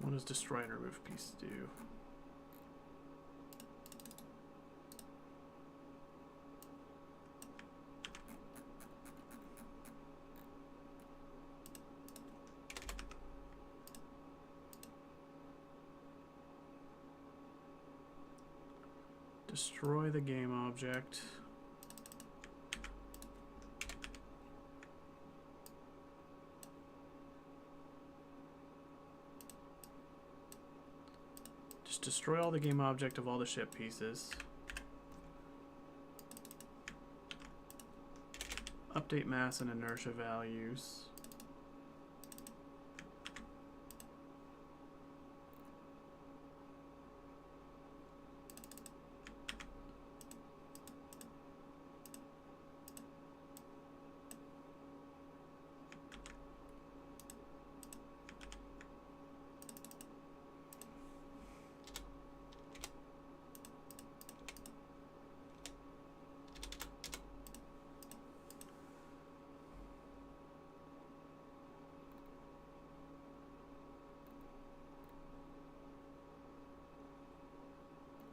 What does destroy and remove piece do? Destroy the game object. Just destroy all the game object of all the ship pieces. Update mass and inertia values.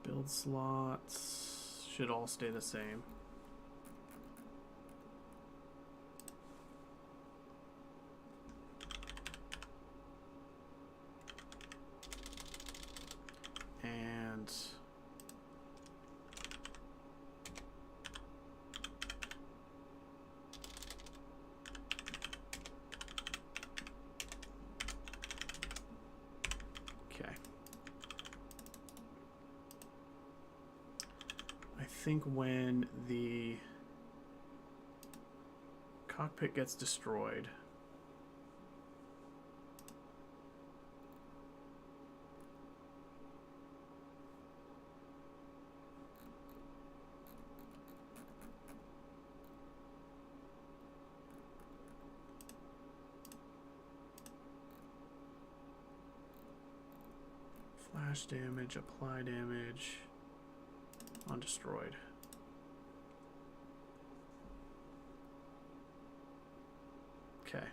Build slots should all stay the same. And okay. I think when the cockpit gets destroyed, flash damage, apply damage on destroyed. Okay.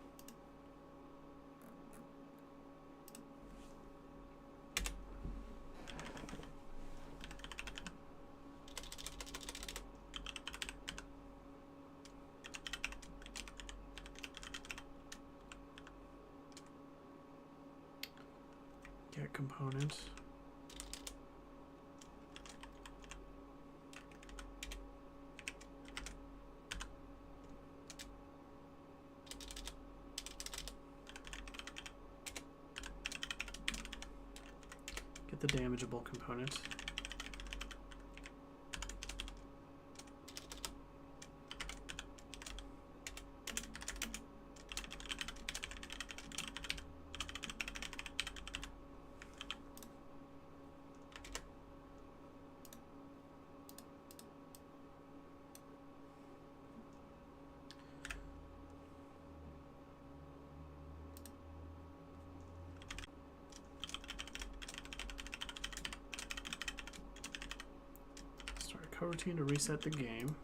Get component. The damageable component. Coroutine to reset the game.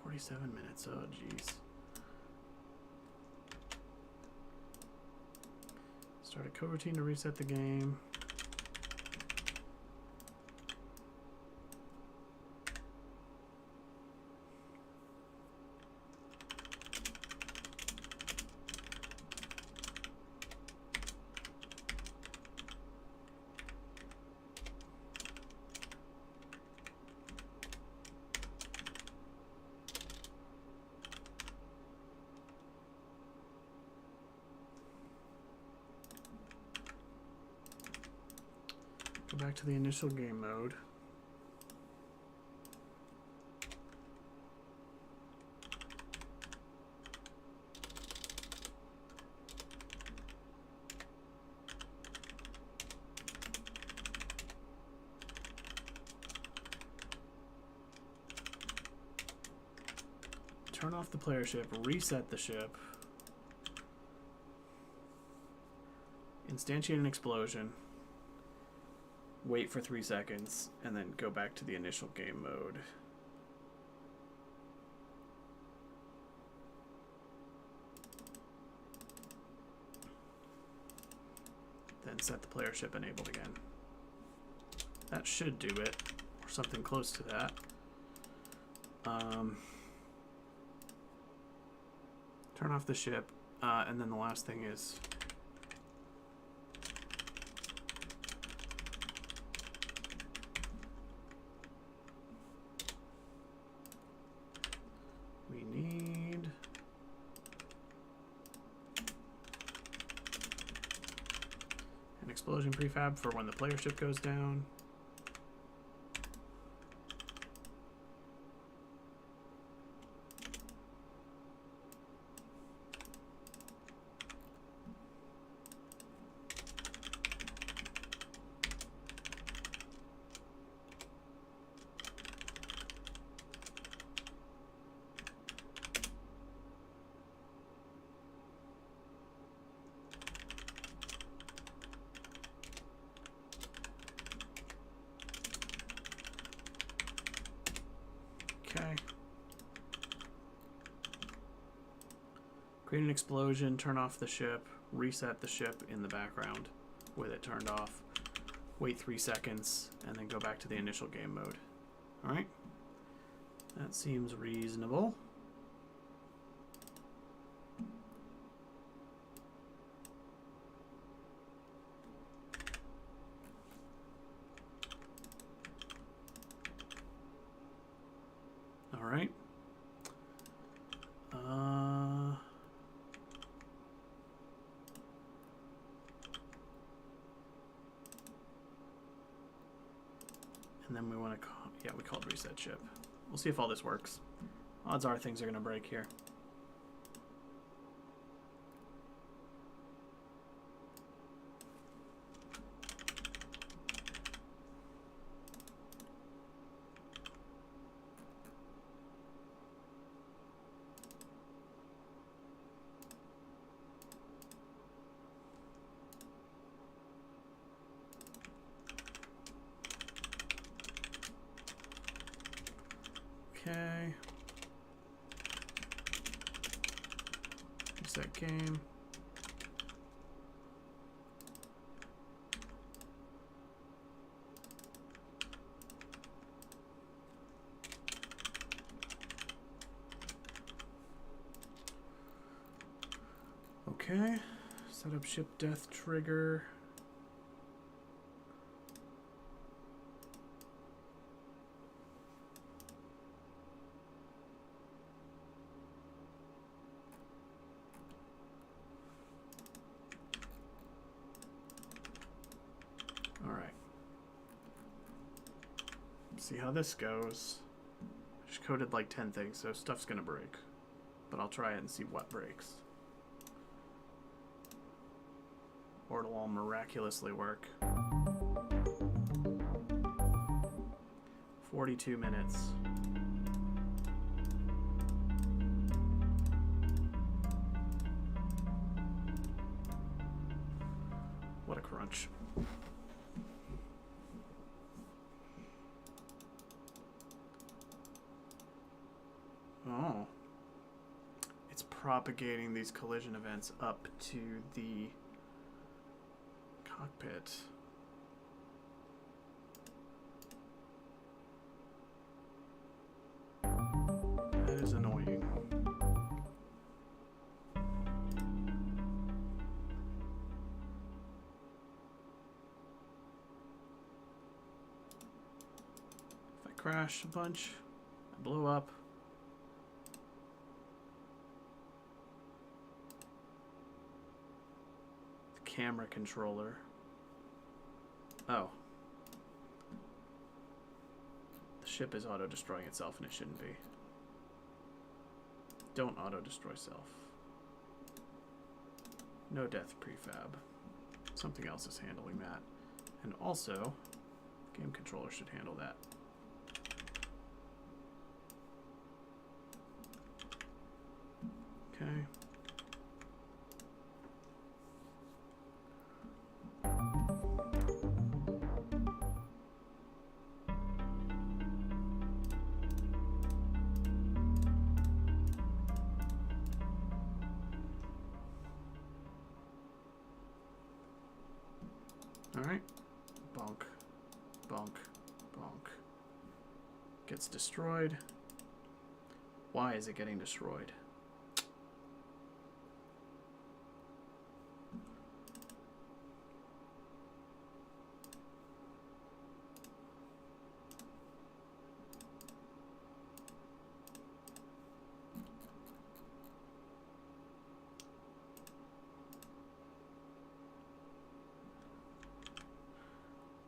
47 minutes. Oh, geez. Start a coroutine to reset the game. Go back to the initial game mode. turn off the player ship, reset the ship, instantiate an explosion, wait for 3 seconds, and then go back to the initial game mode. Then set the player ship enabled again. That should do it, or something close to that. Turn off the ship, and then the last thing is we need an explosion prefab for when the player ship goes down. Okay. Create an explosion, turn off the ship, reset the ship in the background with it turned off, wait 3 seconds, and then go back to the initial game mode. Alright? That seems reasonable. Alright. And then we want to call, yeah, we called reset ship. We'll see if all this works. Odds are things are going to break here. Okay. Reset game. Okay. Set up ship death trigger. See how this goes. I just coded like 10 things, so stuff's gonna break. But I'll try it and see what breaks. Or it'll all miraculously work. 42 minutes. What a crunch. Oh. It's propagating these collision events up to the cockpit. That is annoying. If I crash a bunch, I blow up. Camera controller. Oh. The ship is auto-destroying itself and it shouldn't be. Don't auto-destroy self. No death prefab. Something else is handling that. And also, game controller should handle that. Okay. All right. Bonk, bonk, bonk. Gets destroyed. Why is it getting destroyed?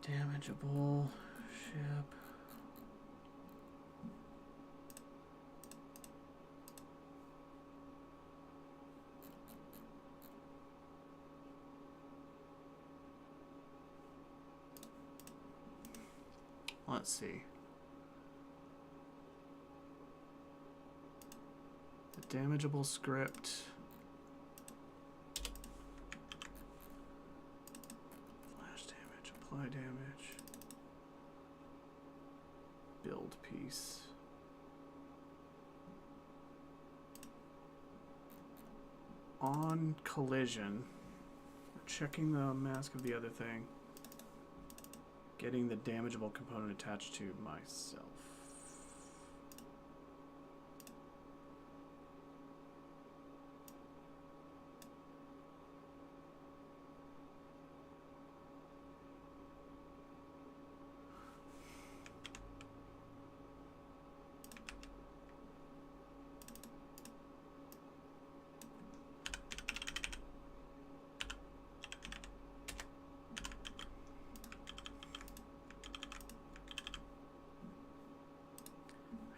Damageable ship. Let's see. The damageable script. Flash damage, apply damage. Build piece. On collision, we're checking the mask of the other thing. Getting the damageable component attached to myself.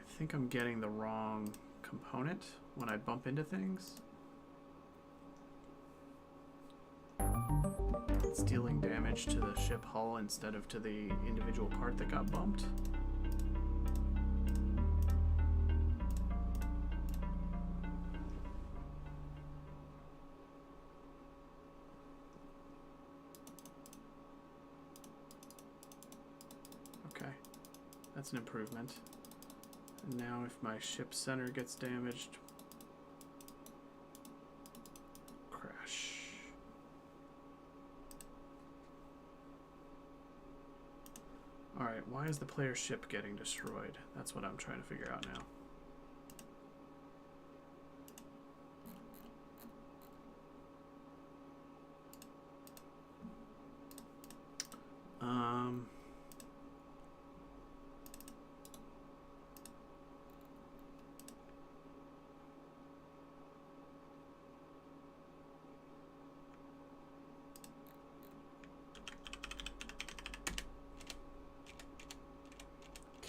I think I'm getting the wrong component when I bump into things. It's dealing damage to the ship hull instead of to the individual part that got bumped. Okay, that's an improvement. And now if my ship center gets damaged, crash. Alright, why is the player ship getting destroyed? That's what I'm trying to figure out now.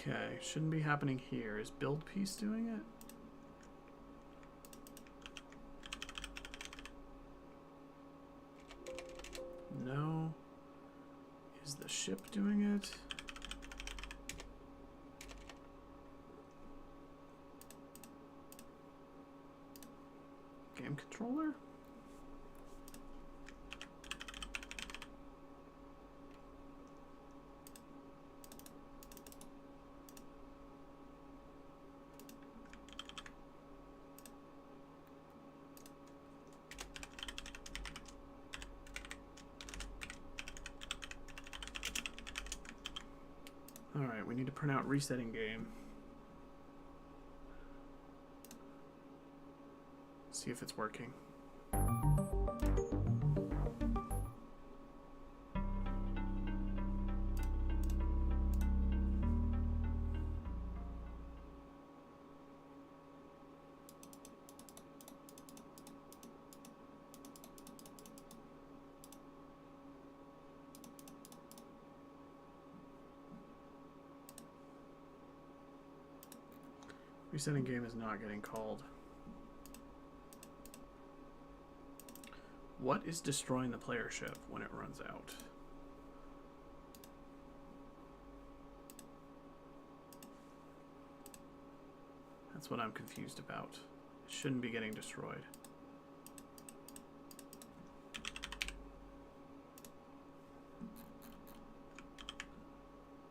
Okay, shouldn't be happening here. Is build piece doing it? No. Is the ship doing it? Game controller? Alright, we need to print out resetting game. See if it's working. Resetting game is not getting called. What is destroying the player ship when it runs out? That's what I'm confused about. shouldn't be getting destroyed.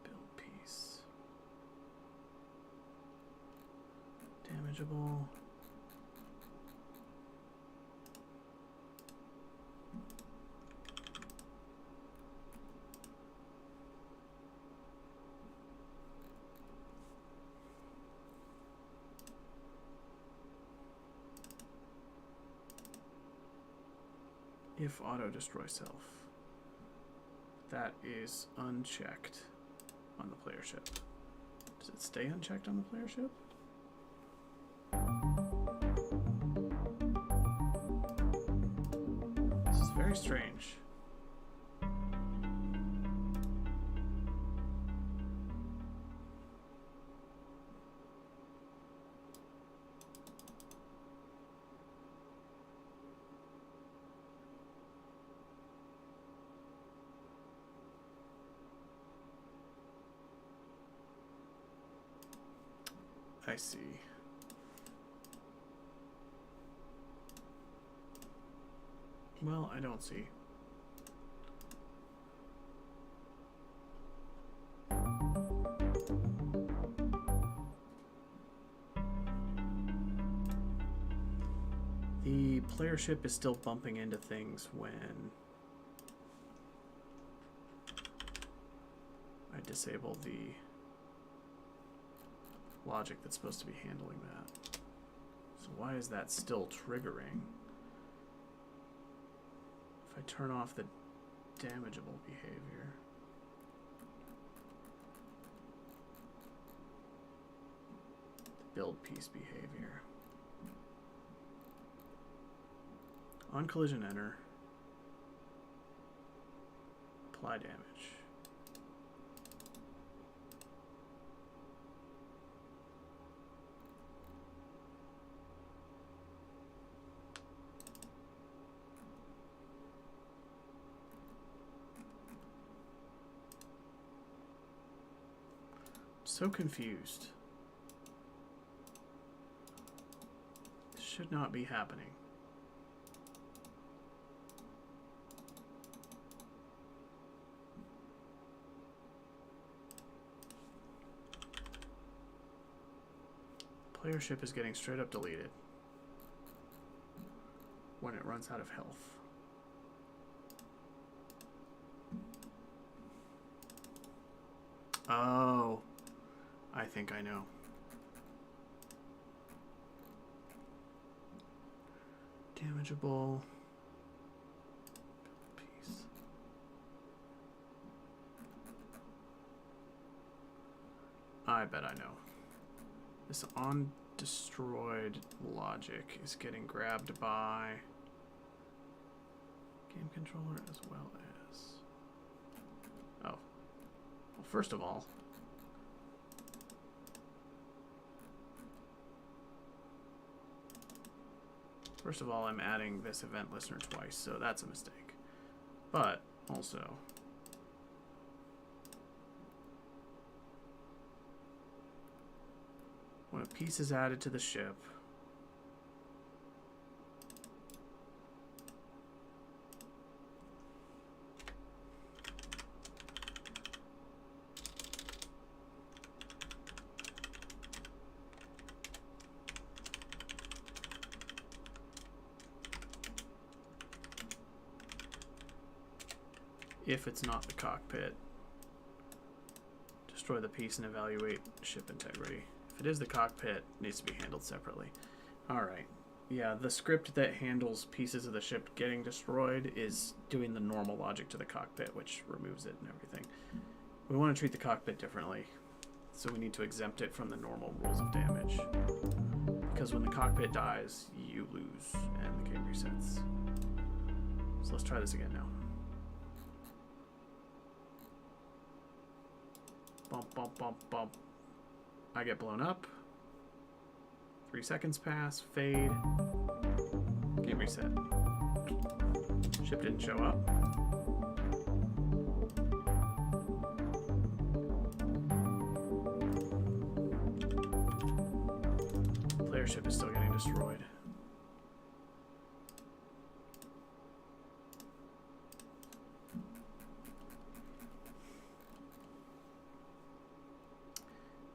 Build piece. Damageable. If auto destroy self. That is unchecked on the player ship. Does it stay unchecked on the player ship? This is very strange. I see. Well, I don't see. The player ship is still bumping into things when I disable the logic that's supposed to be handling that. So why is that still triggering? If I turn off the damageable behavior. The build piece behavior. On collision enter. Apply damage. So confused. This should not be happening. Player ship is getting straight up deleted when it runs out of health. Oh. I think I know. Damageable. Build piece. I bet I know. This on destroyed logic is getting grabbed by game controller as well as. Oh. Well, first of all, I'm adding this event listener twice, so that's a mistake. But also, when a piece is added to the ship, if it's not the cockpit, destroy the piece and evaluate ship integrity. If it is the cockpit, it needs to be handled separately. Alright. Yeah, the script that handles pieces of the ship getting destroyed is doing the normal logic to the cockpit, which removes it and everything. We want to treat the cockpit differently, so we need to exempt it from the normal rules of damage. Because when the cockpit dies, you lose, and the game resets. So let's try this again now. Bump, bump, bump, bump. I get blown up. 3 seconds pass. Fade. Game reset. Ship didn't show up. Player ship is still getting destroyed.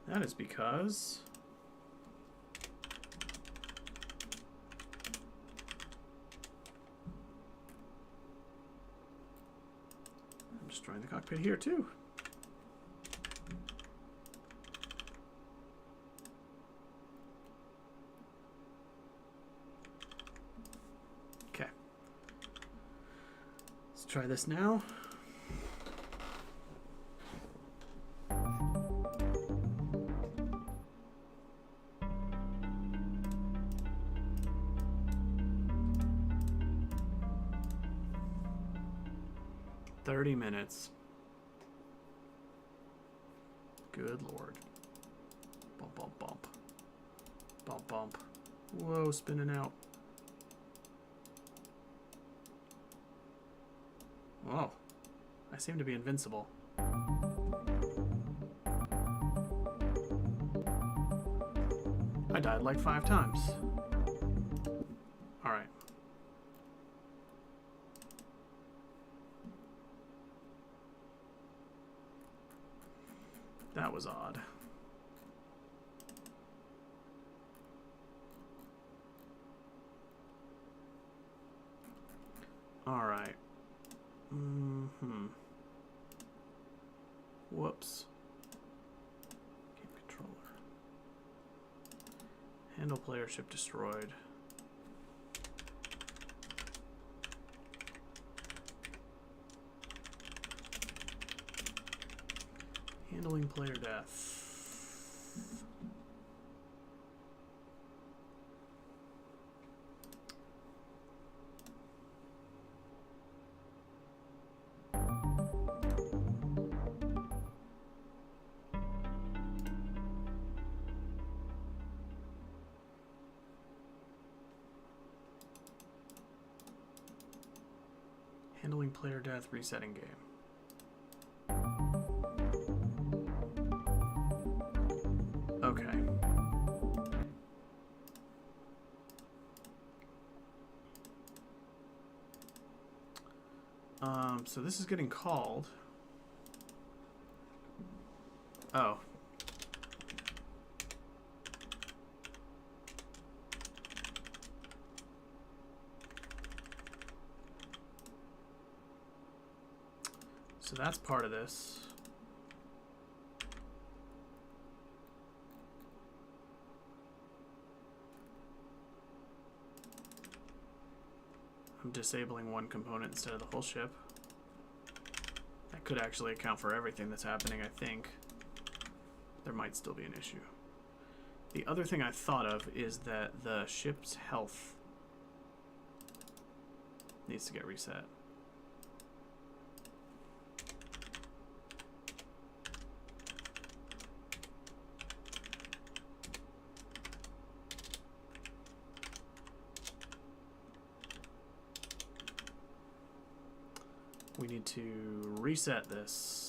That is because I'm destroying the cockpit here too. Okay. Let's try this now. Minutes. Good Lord. Bump, bump, bump. Bump, bump. Whoa, spinning out. Whoa. I seem to be invincible. I died like 5 times. Alright. That was odd. All right. Whoops. Game controller. Handle player ship destroyed. Handling player death. Handling player death, resetting game. Okay. So this is getting called. Oh. So that's part of this. I'm disabling one component instead of the whole ship. That could actually account for everything that's happening, I think. There might still be an issue. The other thing I thought of is that the ship's health needs to get reset. We need to reset this.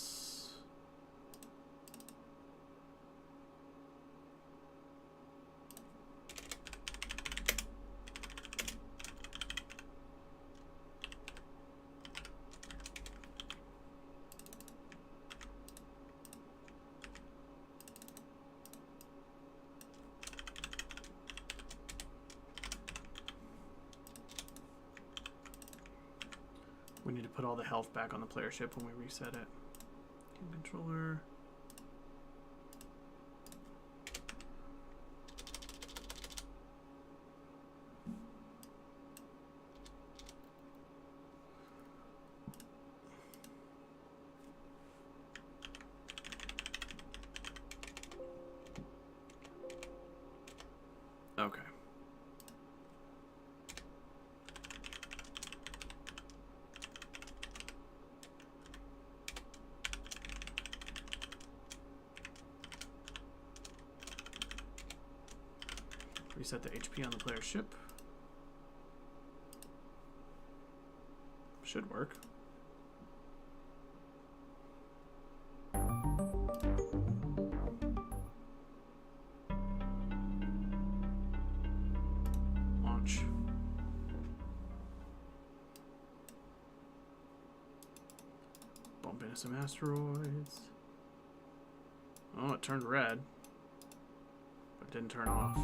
We need to put all the health back on the player ship when we reset it. Game controller. Okay. Reset the HP on the player ship. Should work. into some asteroids. Oh, it turned red. But didn't turn off.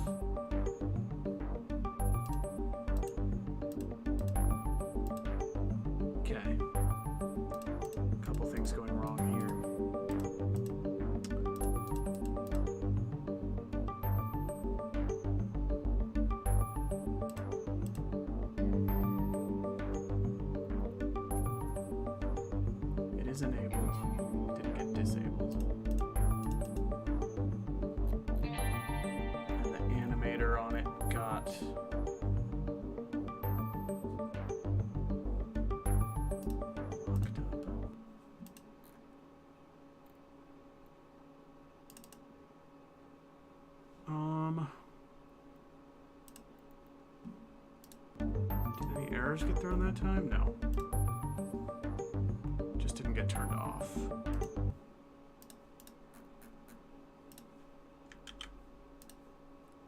Okay. A couple things going wrong here. It is enabled. Didn't get disabled. And the animator on it got locked up. Did any errors get thrown that time? No. Just didn't get turned off.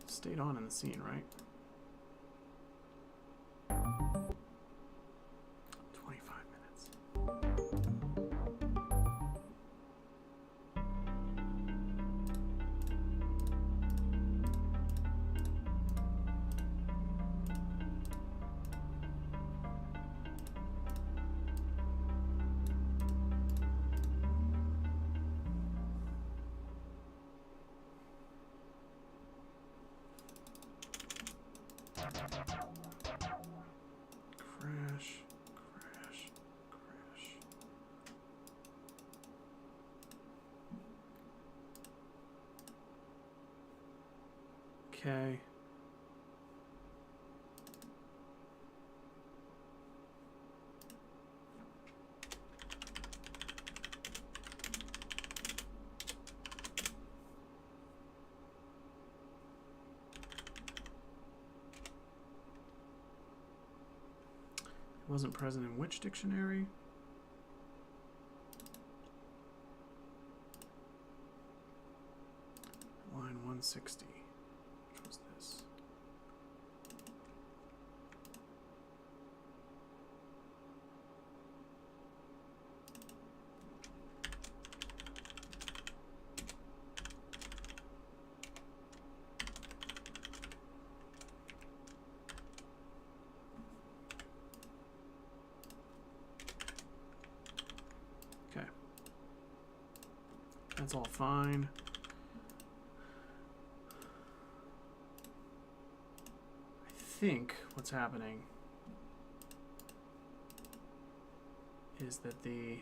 Stayed on in the scene, right? 25 minutes. Crash, crash, crash. Okay. Wasn't present in which dictionary? Line 160. Which was this? Okay. That's all fine. I think what's happening is that the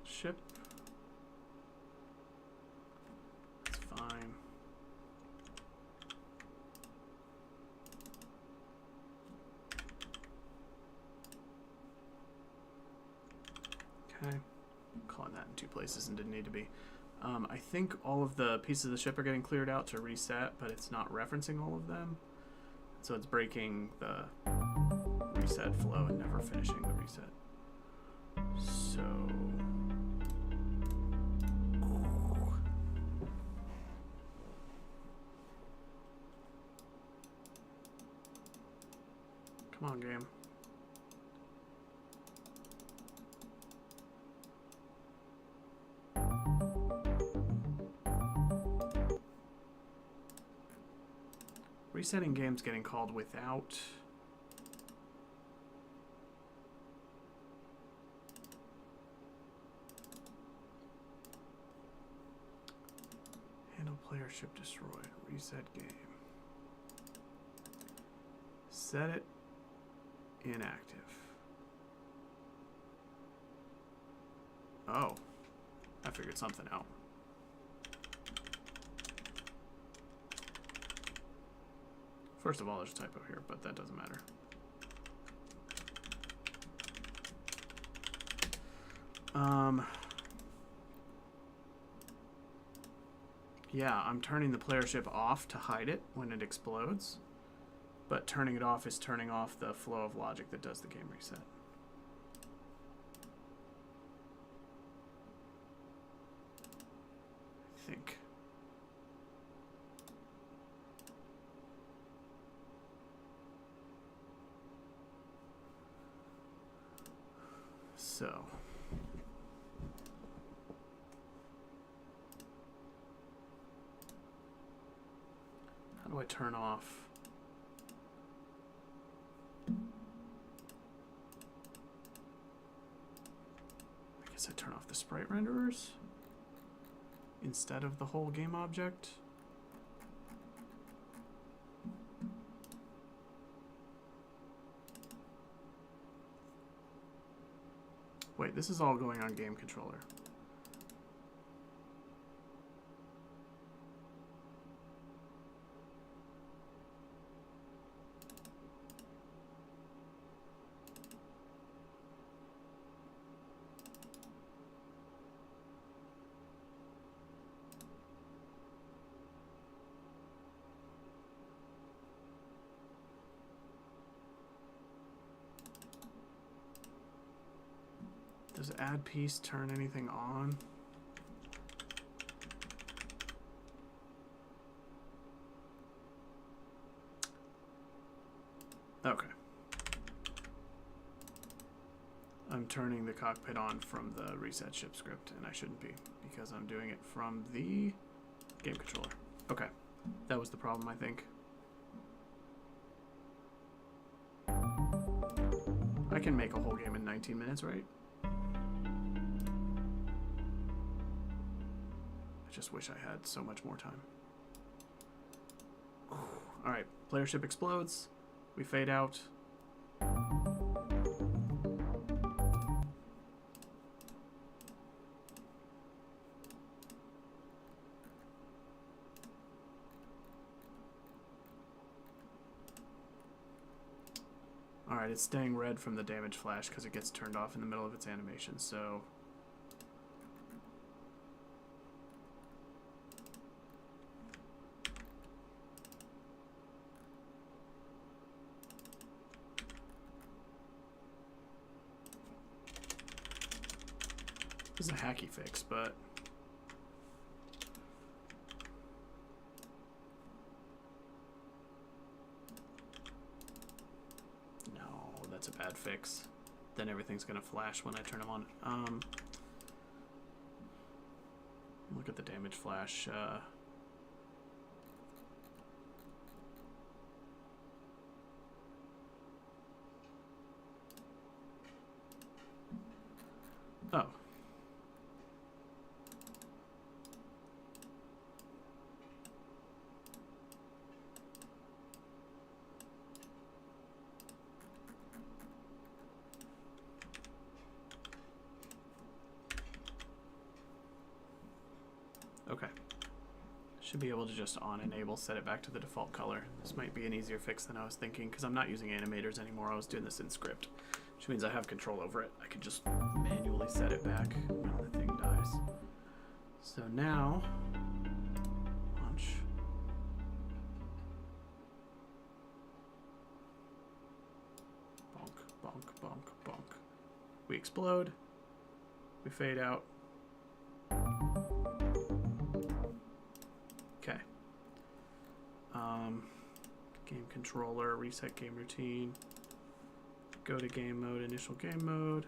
ship. That's fine. Okay. Calling that in two places and didn't need to be. I think all of the pieces of the ship are getting cleared out to reset, but it's not referencing all of them. So it's breaking the reset flow and never finishing the reset. So come on, game. Resetting game's getting called without handle player ship destroyed. Reset game. Set it inactive. Oh, I figured something out. First of all, there's a typo here, but that doesn't matter. Yeah, I'm turning the player ship off to hide it when it explodes, but turning it off is turning off the flow of logic that does the game reset. I think. So. How do I turn off? I guess I turn off the sprite renderers instead of the whole game object. Wait, this is all going on game controller. Does add piece turn anything on? Okay. I'm turning the cockpit on from the reset ship script, and I shouldn't be, because I'm doing it from the game controller. Okay. That was the problem, I think. I can make a whole game in 19 minutes, right? Just wish I had so much more time. Alright, player ship explodes. We fade out. Alright, it's staying red from the damage flash because it gets turned off in the middle of its animation, so... This is a hacky fix, but no, that's a bad fix. Then everything's gonna flash when I turn them on. Look at the damage flash. Oh. Okay. Should be able to just on enable, set it back to the default color. This might be an easier fix than I was thinking, because I'm not using animators anymore. I was doing this in script, which means I have control over it. I could just manually set it back when the thing dies. So now, launch. Bonk, bonk, bonk, bonk. We explode. We fade out. Okay. Game controller, reset game routine. Go to game mode, initial game mode.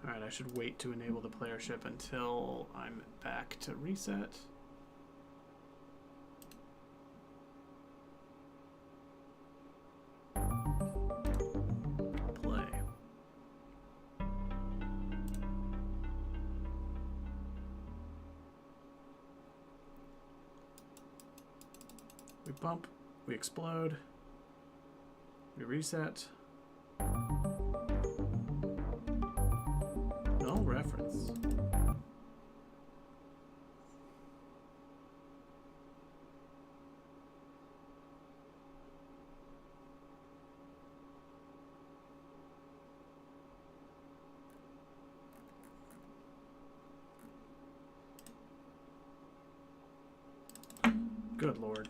Alright, I should wait to enable the player ship until I'm back to reset. Play. We bump, we explode, we reset. reference. Good Lord.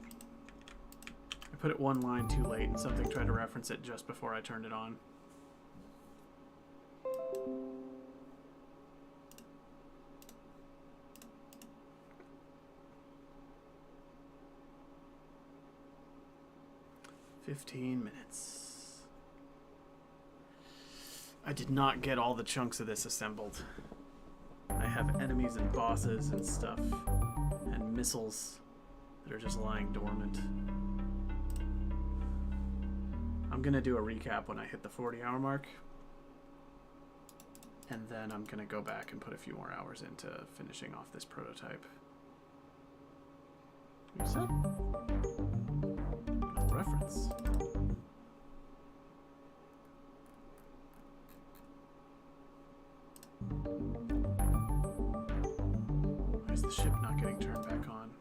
I put it one line too late and something tried to reference it just before I turned it on. "15 minutes. I did not get all the chunks of this assembled. I have enemies and bosses and stuff and missiles that are just lying dormant. I'm gonna do a recap when I hit the 40-hour mark, and then I'm gonna go back and put a few more hours into finishing off this prototype. Reset? No reference. Why is the ship not getting turned back on?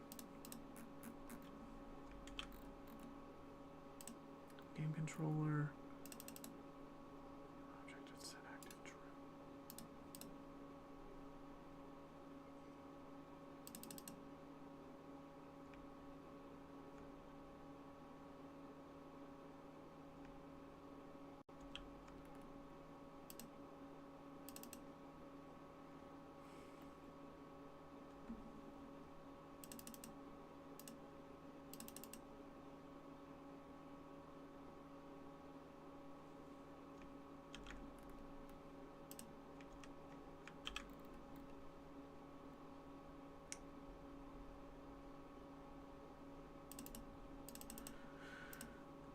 Game controller. Object is set active true.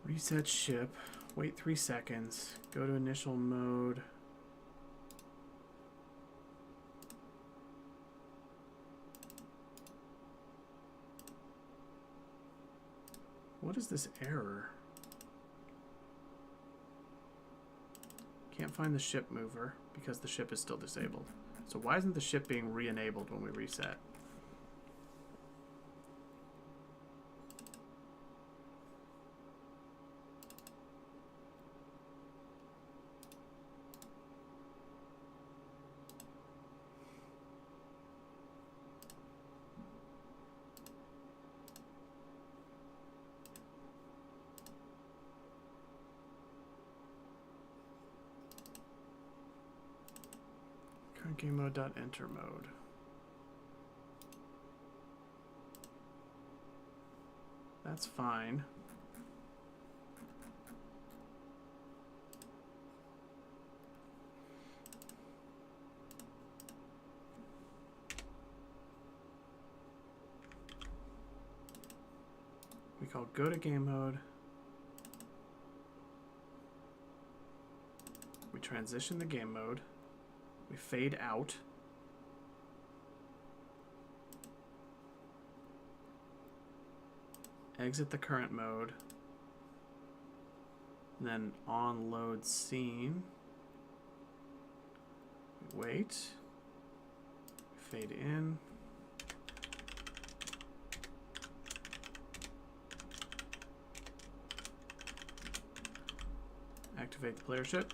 Reset ship. Wait 3 seconds. Go to initial mode. What is this error? Can't find the ship mover because the ship is still disabled. So why isn't the ship being re-enabled when we reset? Game mode dot enter mode. That's fine. We call go to game mode. We transition the game mode. We fade out. Exit the current mode. And then on load scene. We wait. Fade in. Activate the player ship.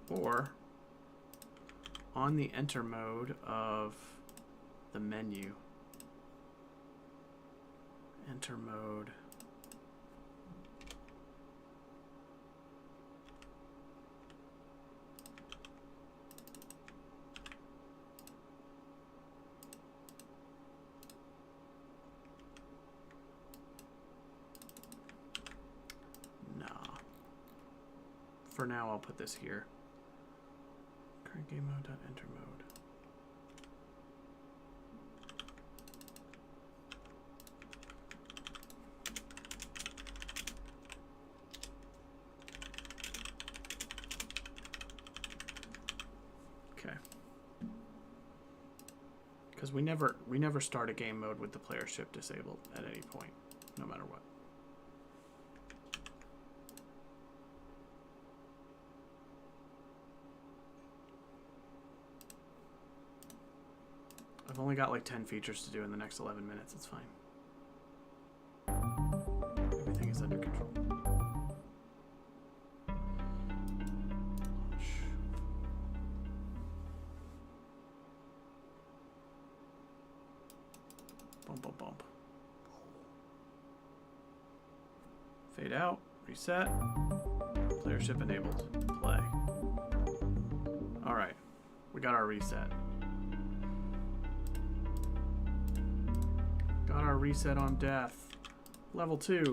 Or on the enter mode of the menu. Enter mode. Nah. For now, I'll put this here. Current game mode dot enter mode. Okay. Because we never start a game mode with the player ship disabled at any point, no matter what. I've only got like 10 features to do in the next 11 minutes. It's fine. Everything is under control. Bump, bump, bump. Fade out. Reset. Player ship enabled. Play. Alright. We got our reset. Got our reset on death. Level 2.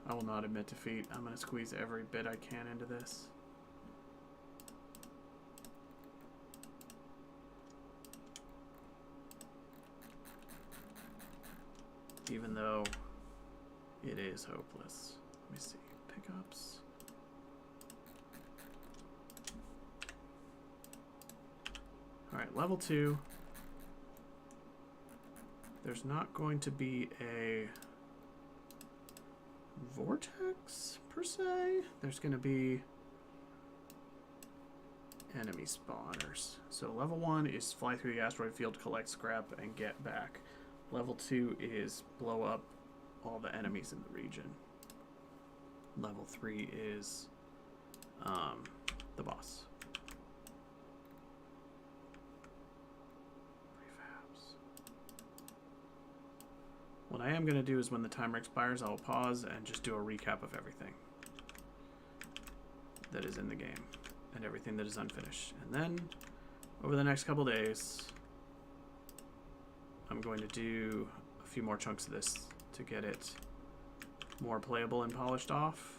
I will not admit defeat. I'm going to squeeze every bit I can into this. Even though it is hopeless. Let me see. Pickups. Alright, level 2. There's not going to be a vortex, per se. There's going to be enemy spawners. So level 1 is fly through the asteroid field, collect scrap, and get back. Level 2 is blow up all the enemies in the region. Level 3 is the boss. Prefabs. What I am going to do is when the timer expires, I will pause and just do a recap of everything that is in the game and everything that is unfinished. And then over the next couple days, I'm going to do a few more chunks of this to get it more playable and polished off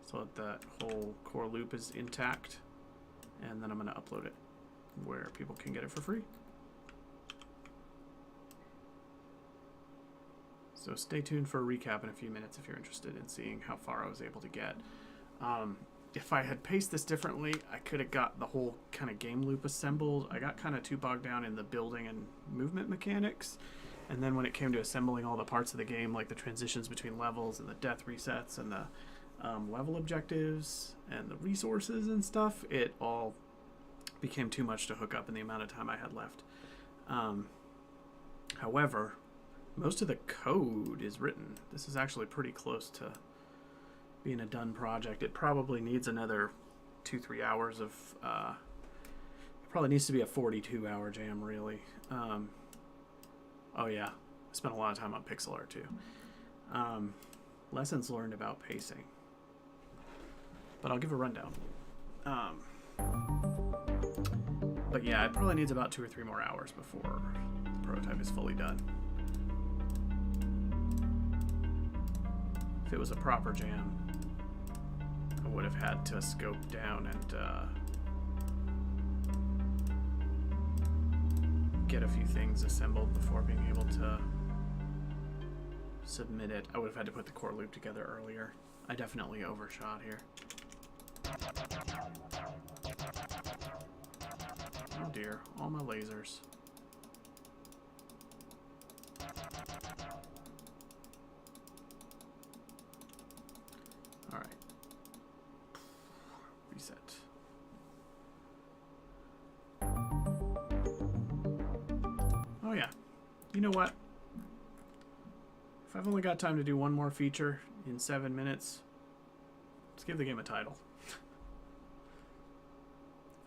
so that that whole core loop is intact, and then I'm going to upload it where people can get it for free. So stay tuned for a recap in a few minutes if you're interested in seeing how far I was able to get. If I had paced this differently, I could have got the whole kind of game loop assembled. I got kind of too bogged down in the building and movement mechanics. And then when it came to assembling all the parts of the game, like the transitions between levels and the death resets and the level objectives and the resources and stuff, it all became too much to hook up in the amount of time I had left. However, most of the code is written. This is actually pretty close to being a done project. It probably needs another 2-3 hours of it probably needs to be a 42-hour jam, really. Oh yeah, I spent a lot of time on pixel art too. Lessons learned about pacing, but I'll give a rundown. But yeah, it probably needs about 2 or 3 more hours before the prototype is fully done. If it was a proper jam, I would have had to scope down and get a few things assembled before being able to submit it. I would have had to put the core loop together earlier. I definitely overshot here. Oh dear, all my lasers. Alright. Reset. Oh yeah. You know what? If I've only got time to do one more feature in 7 minutes, let's give the game a title. If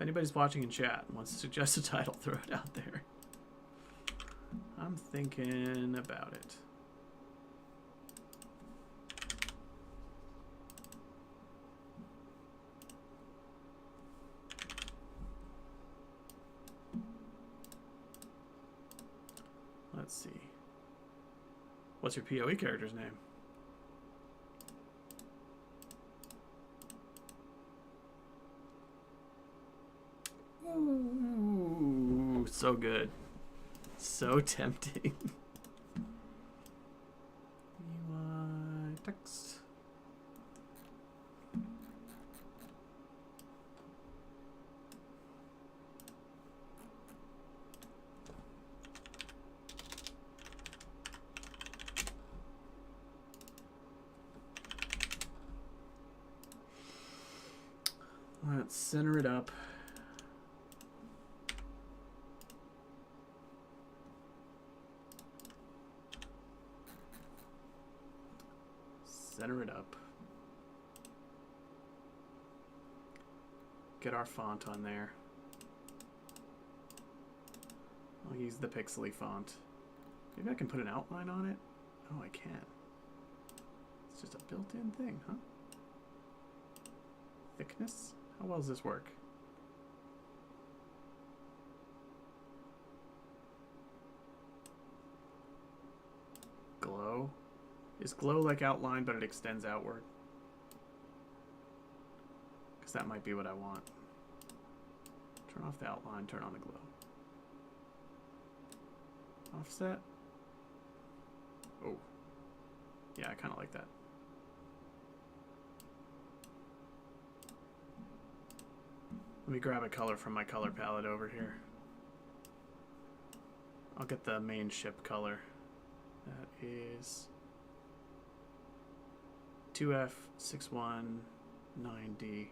anybody's watching in chat and wants to suggest a title, throw it out there. I'm thinking about it. Let's see. What's your PoE character's name? Ooh, so good. So tempting. UI text. Let's center it up. Center it up. Get our font on there. I'll use the pixely font. Maybe I can put an outline on it? Oh, I can. It's just a built-in thing, huh? Thickness? How well does this work? Glow? Is glow like outline, but it extends outward? Because that might be what I want. Turn off the outline, turn on the glow. Offset? Oh. Yeah, I kind of like that. Let me grab a color from my color palette over here. I'll get the main ship color. That is 2F619D.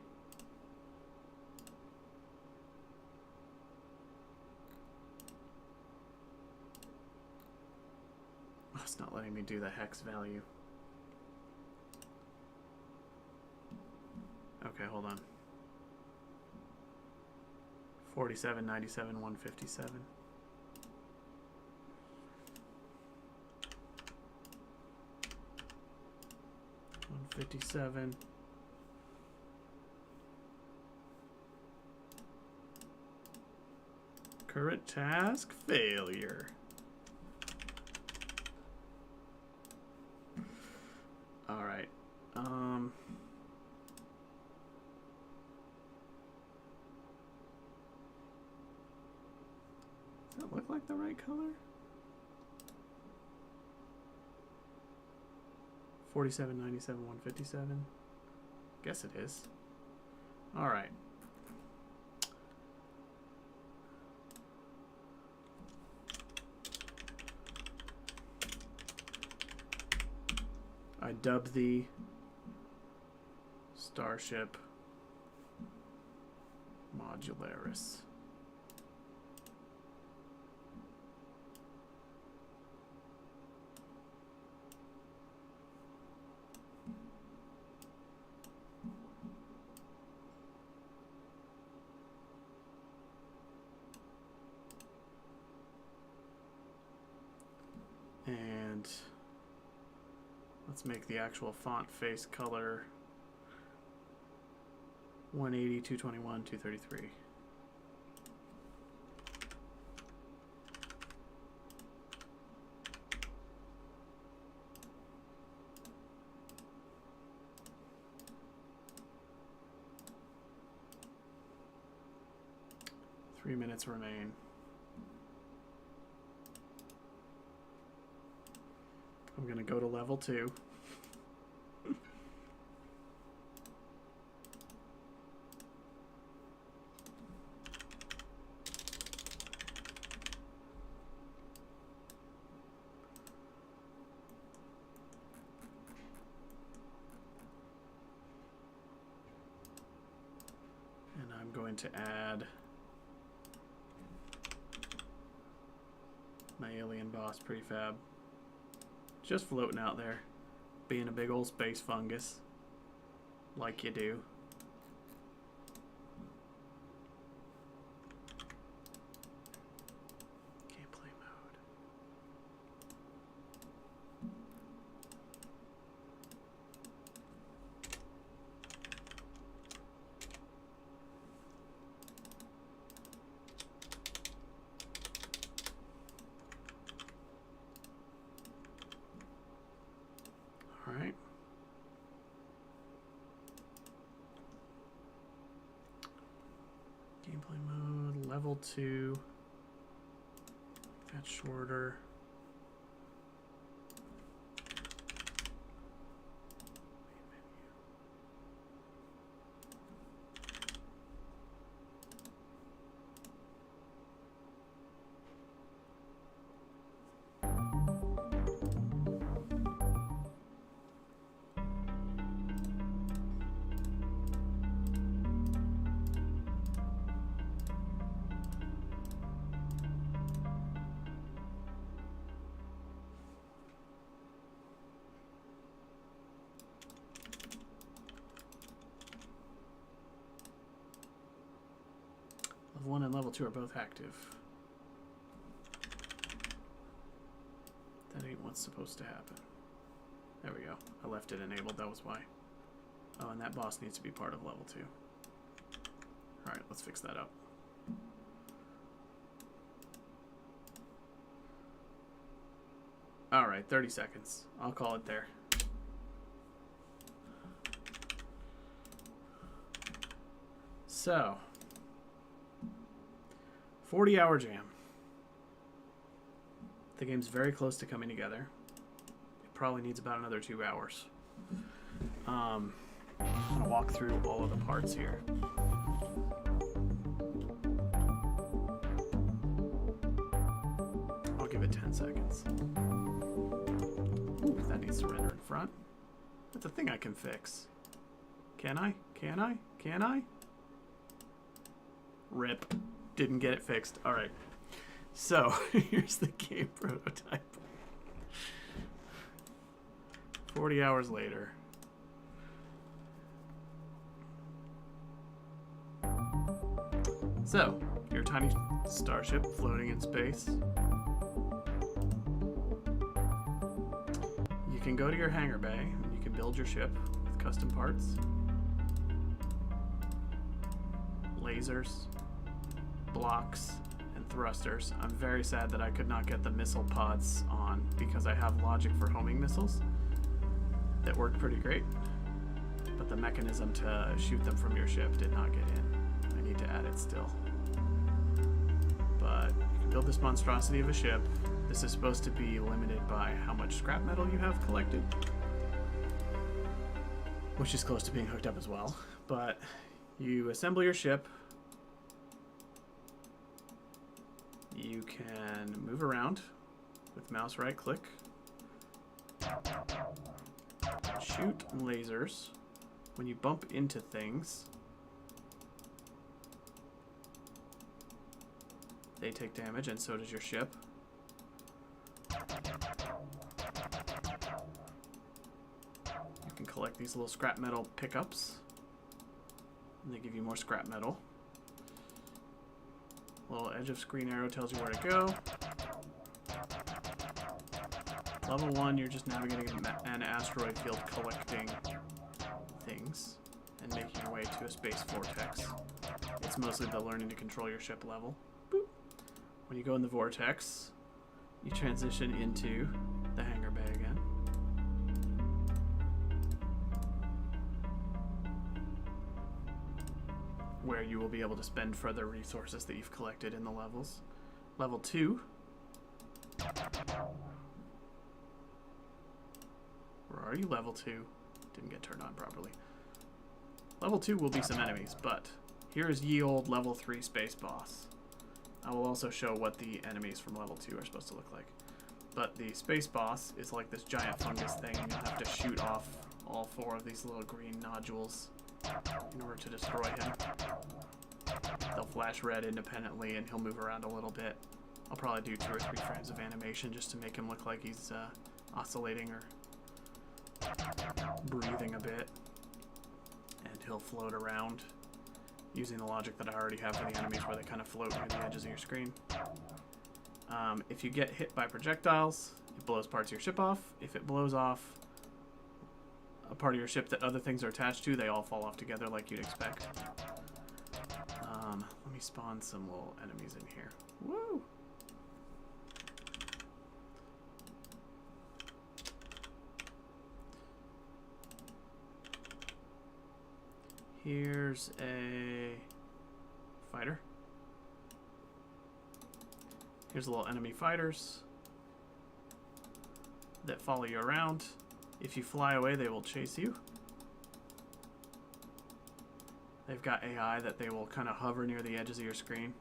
Oh, it's not letting me do the hex value. Okay, hold on. 47, 97, 157. 157. Current task failure. All right. Does that look like the right color? 47, 97, 157. Guess it is. All right. I dub the starship modularis. And let's make the actual font face color 180, 221, 233. Three minutes remain. I'm gonna go to level 2. And I'm going to add my alien boss prefab. Just floating out there, being a big old space fungus, like you do. Gameplay mode. Alright. Gameplay mode, level 2. That's shorter. Level 1 and level 2 are both active. That ain't what's supposed to happen. There we go. I left it enabled, that was why. Oh, and that boss needs to be part of level 2. Alright, let's fix that up. Alright, 30 seconds. I'll call it there. So, 40-hour jam. The game's very close to coming together. It probably needs about another 2 hours. I'm going to walk through all of the parts here. I'll give it 10 seconds. Ooh, that needs to render in front. That's a thing I can fix. Can I? Can I? Can I? Rip. Didn't get it fixed. Alright. So, here's the game prototype. 40 hours later. So, you're a tiny starship floating in space. You can go to your hangar bay and you can build your ship with custom parts. Lasers, blocks, and thrusters. I'm very sad that I could not get the missile pods on because I have logic for homing missiles that worked pretty great, but the mechanism to shoot them from your ship did not get in. I need to add it still. But you can build this monstrosity of a ship. This is supposed to be limited by how much scrap metal you have collected, which is close to being hooked up as well. But you assemble your ship. You can move around with mouse right click. Shoot lasers. When you bump into things, they take damage, and so does your ship. You can collect these little scrap metal pickups, and they give you more scrap metal. Little edge of screen arrow tells you where to go. Level 1, you're just navigating an asteroid field, collecting things and making your way to a space vortex. It's mostly the learning to control your ship level. Boop. When you go in the vortex, you transition into the hangar bay again. Where you will be able to spend further resources that you've collected in the levels. Level 2. Where are you? Level 2. Didn't get turned on properly. Level 2 will be some enemies, but here is ye old level 3 space boss. I will also show what the enemies from level 2 are supposed to look like. But the space boss is like this giant fungus thing, and you'll have to shoot off all 4 of these little green nodules in order to destroy him. They'll flash red independently and he'll move around a little bit. I'll probably do 2 or 3 frames of animation just to make him look like he's oscillating or breathing a bit. And he'll float around using the logic that I already have for the enemies where they kind of float near the edges of your screen. If you get hit by projectiles, it blows parts of your ship off. If it blows off a part of your ship that other things are attached to, they all fall off together like you'd expect. Let me spawn some little enemies in here. Woo! Here's a fighter. Here's the little enemy fighters that follow you around. If you fly away, they will chase you. They've got AI that they will kind of hover near the edges of your screen,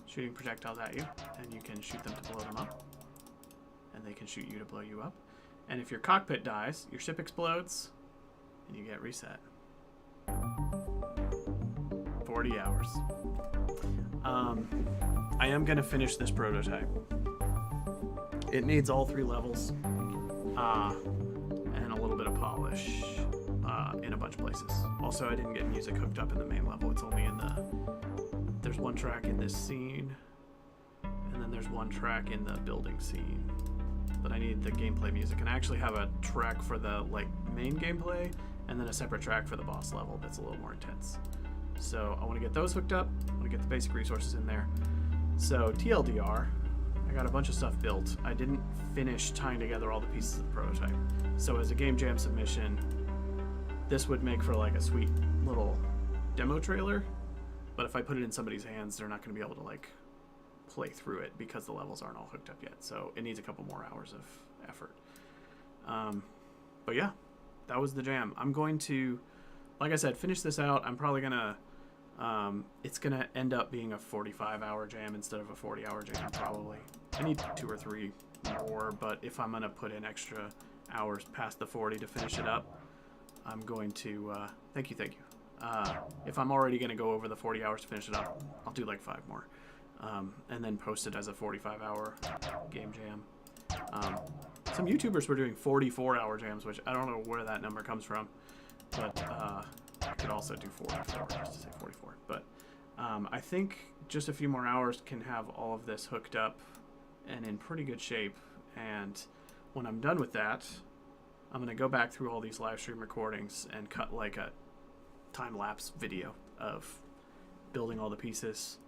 shooting projectiles at you, and you can shoot them to blow them up, and they can shoot you to blow you up. And if your cockpit dies, your ship explodes, and you get reset. 40 hours. I am going to finish this prototype. It needs all 3 levels, and a little bit of polish in a bunch of places. Also, I didn't get music hooked up in the main level. It's only in the... There's there's one track in this scene, and then there's one track in the building scene. But I need the gameplay music, and I actually have a track for the like main gameplay, and then a separate track for the boss level that's a little more intense. So I want to get those hooked up. I want to get the basic resources in there. So TLDR, I got a bunch of stuff built. I didn't finish tying together all the pieces of the prototype. So as a game jam submission, this would make for like a sweet little demo trailer. But if I put it in somebody's hands, they're not going to be able to like play through it because the levels aren't all hooked up yet. So it needs a couple more hours of effort. But yeah, that was the jam. I'm going to, like I said, finish this out. I'm probably going to, it's going to end up being a 45-hour jam instead of a 40-hour jam probably. I need 2 or 3 more, but if I'm going to put in extra hours past the 40 to finish it up, I'm going to, thank you. If I'm already going to go over the 40 hours to finish it up, I'll do like 5 more. And then post it as a 45-hour game jam. Some YouTubers were doing 44-hour jams, which I don't know where that number comes from, but I could also do 44 just to say 44. But I think just a few more hours can have all of this hooked up and in pretty good shape. And when I'm done with that, I'm going to go back through all these live stream recordings and cut like a time-lapse video of building all the pieces.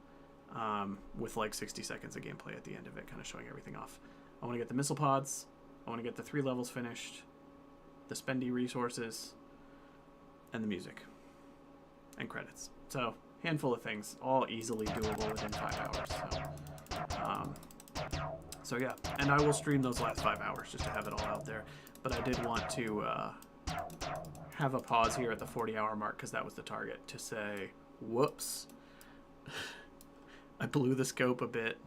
With like 60 seconds of gameplay at the end of it, kind of showing everything off. I want to get the missile pods. I want to get the 3 levels finished, the spendy resources, and the music and credits. So handful of things, all easily doable within 5 hours. So yeah, and I will stream those last 5 hours just to have it all out there. But I did want to have a pause here at the 40-hour mark because that was the target, to say, whoops. I blew the scope a bit,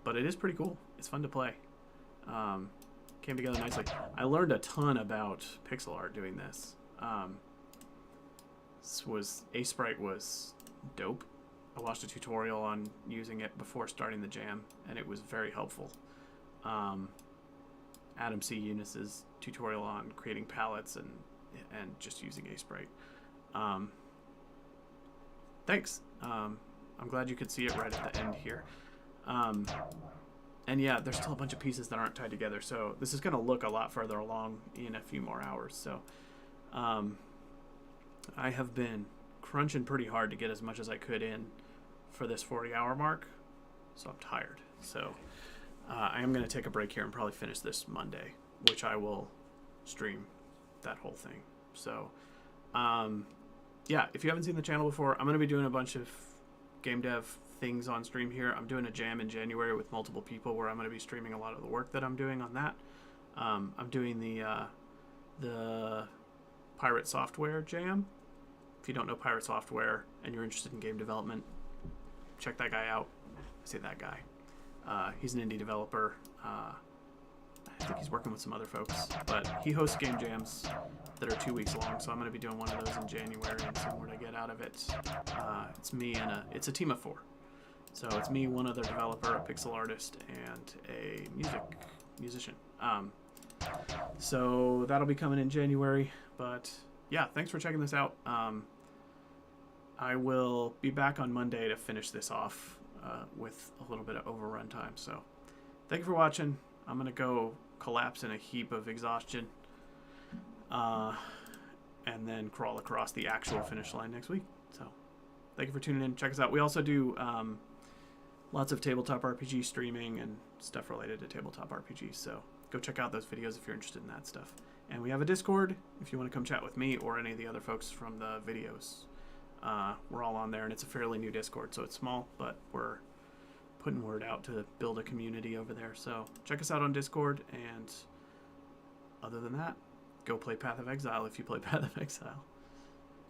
but it is pretty cool. It's fun to play. Came together nicely. I learned a ton about pixel art doing this. Sprite was dope. I watched a tutorial on using it before starting the jam, and it was very helpful. Adam C Younis's tutorial on creating palettes and just using Sprite. Thanks. I'm glad you could see it right at the end here. And yeah, there's still a bunch of pieces that aren't tied together, so this is going to look a lot further along in a few more hours. So I have been crunching pretty hard to get as much as I could in for this 40-hour mark, so I'm tired. So I am going to take a break here and probably finish this Monday, which I will stream that whole thing. So yeah, if you haven't seen the channel before, I'm going to be doing a bunch of game dev things on stream here. I'm doing a jam in January with multiple people where I'm going to be streaming a lot of the work that I'm doing on that. I'm doing the Pirate Software jam. If you don't know Pirate Software and you're interested in game development, check that guy out. I say that guy. He's an indie developer. I think he's working with some other folks, but he hosts game jams that are 2 weeks long, so I'm going to be doing one of those in January and seeing what I get out of it. It's me and it's a team of 4. So it's me, one other developer, a pixel artist, and a musician. So that'll be coming in January, but yeah, thanks for checking this out. I will be back on Monday to finish this off with a little bit of overrun time. So thank you for watching. I'm going to go collapse in a heap of exhaustion and then crawl across the actual finish line next week. So thank you for tuning in. Check us out. We also do lots of tabletop RPG streaming and stuff related to tabletop RPGs. So go check out those videos if you're interested in that stuff. And we have a Discord if you want to come chat with me or any of the other folks from the videos. We're all on there, and it's a fairly new Discord, so it's small, but we're putting word out to build a community over there. So check us out on Discord, and other than that, go play Path of Exile if you play Path of Exile,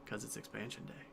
because it's expansion day.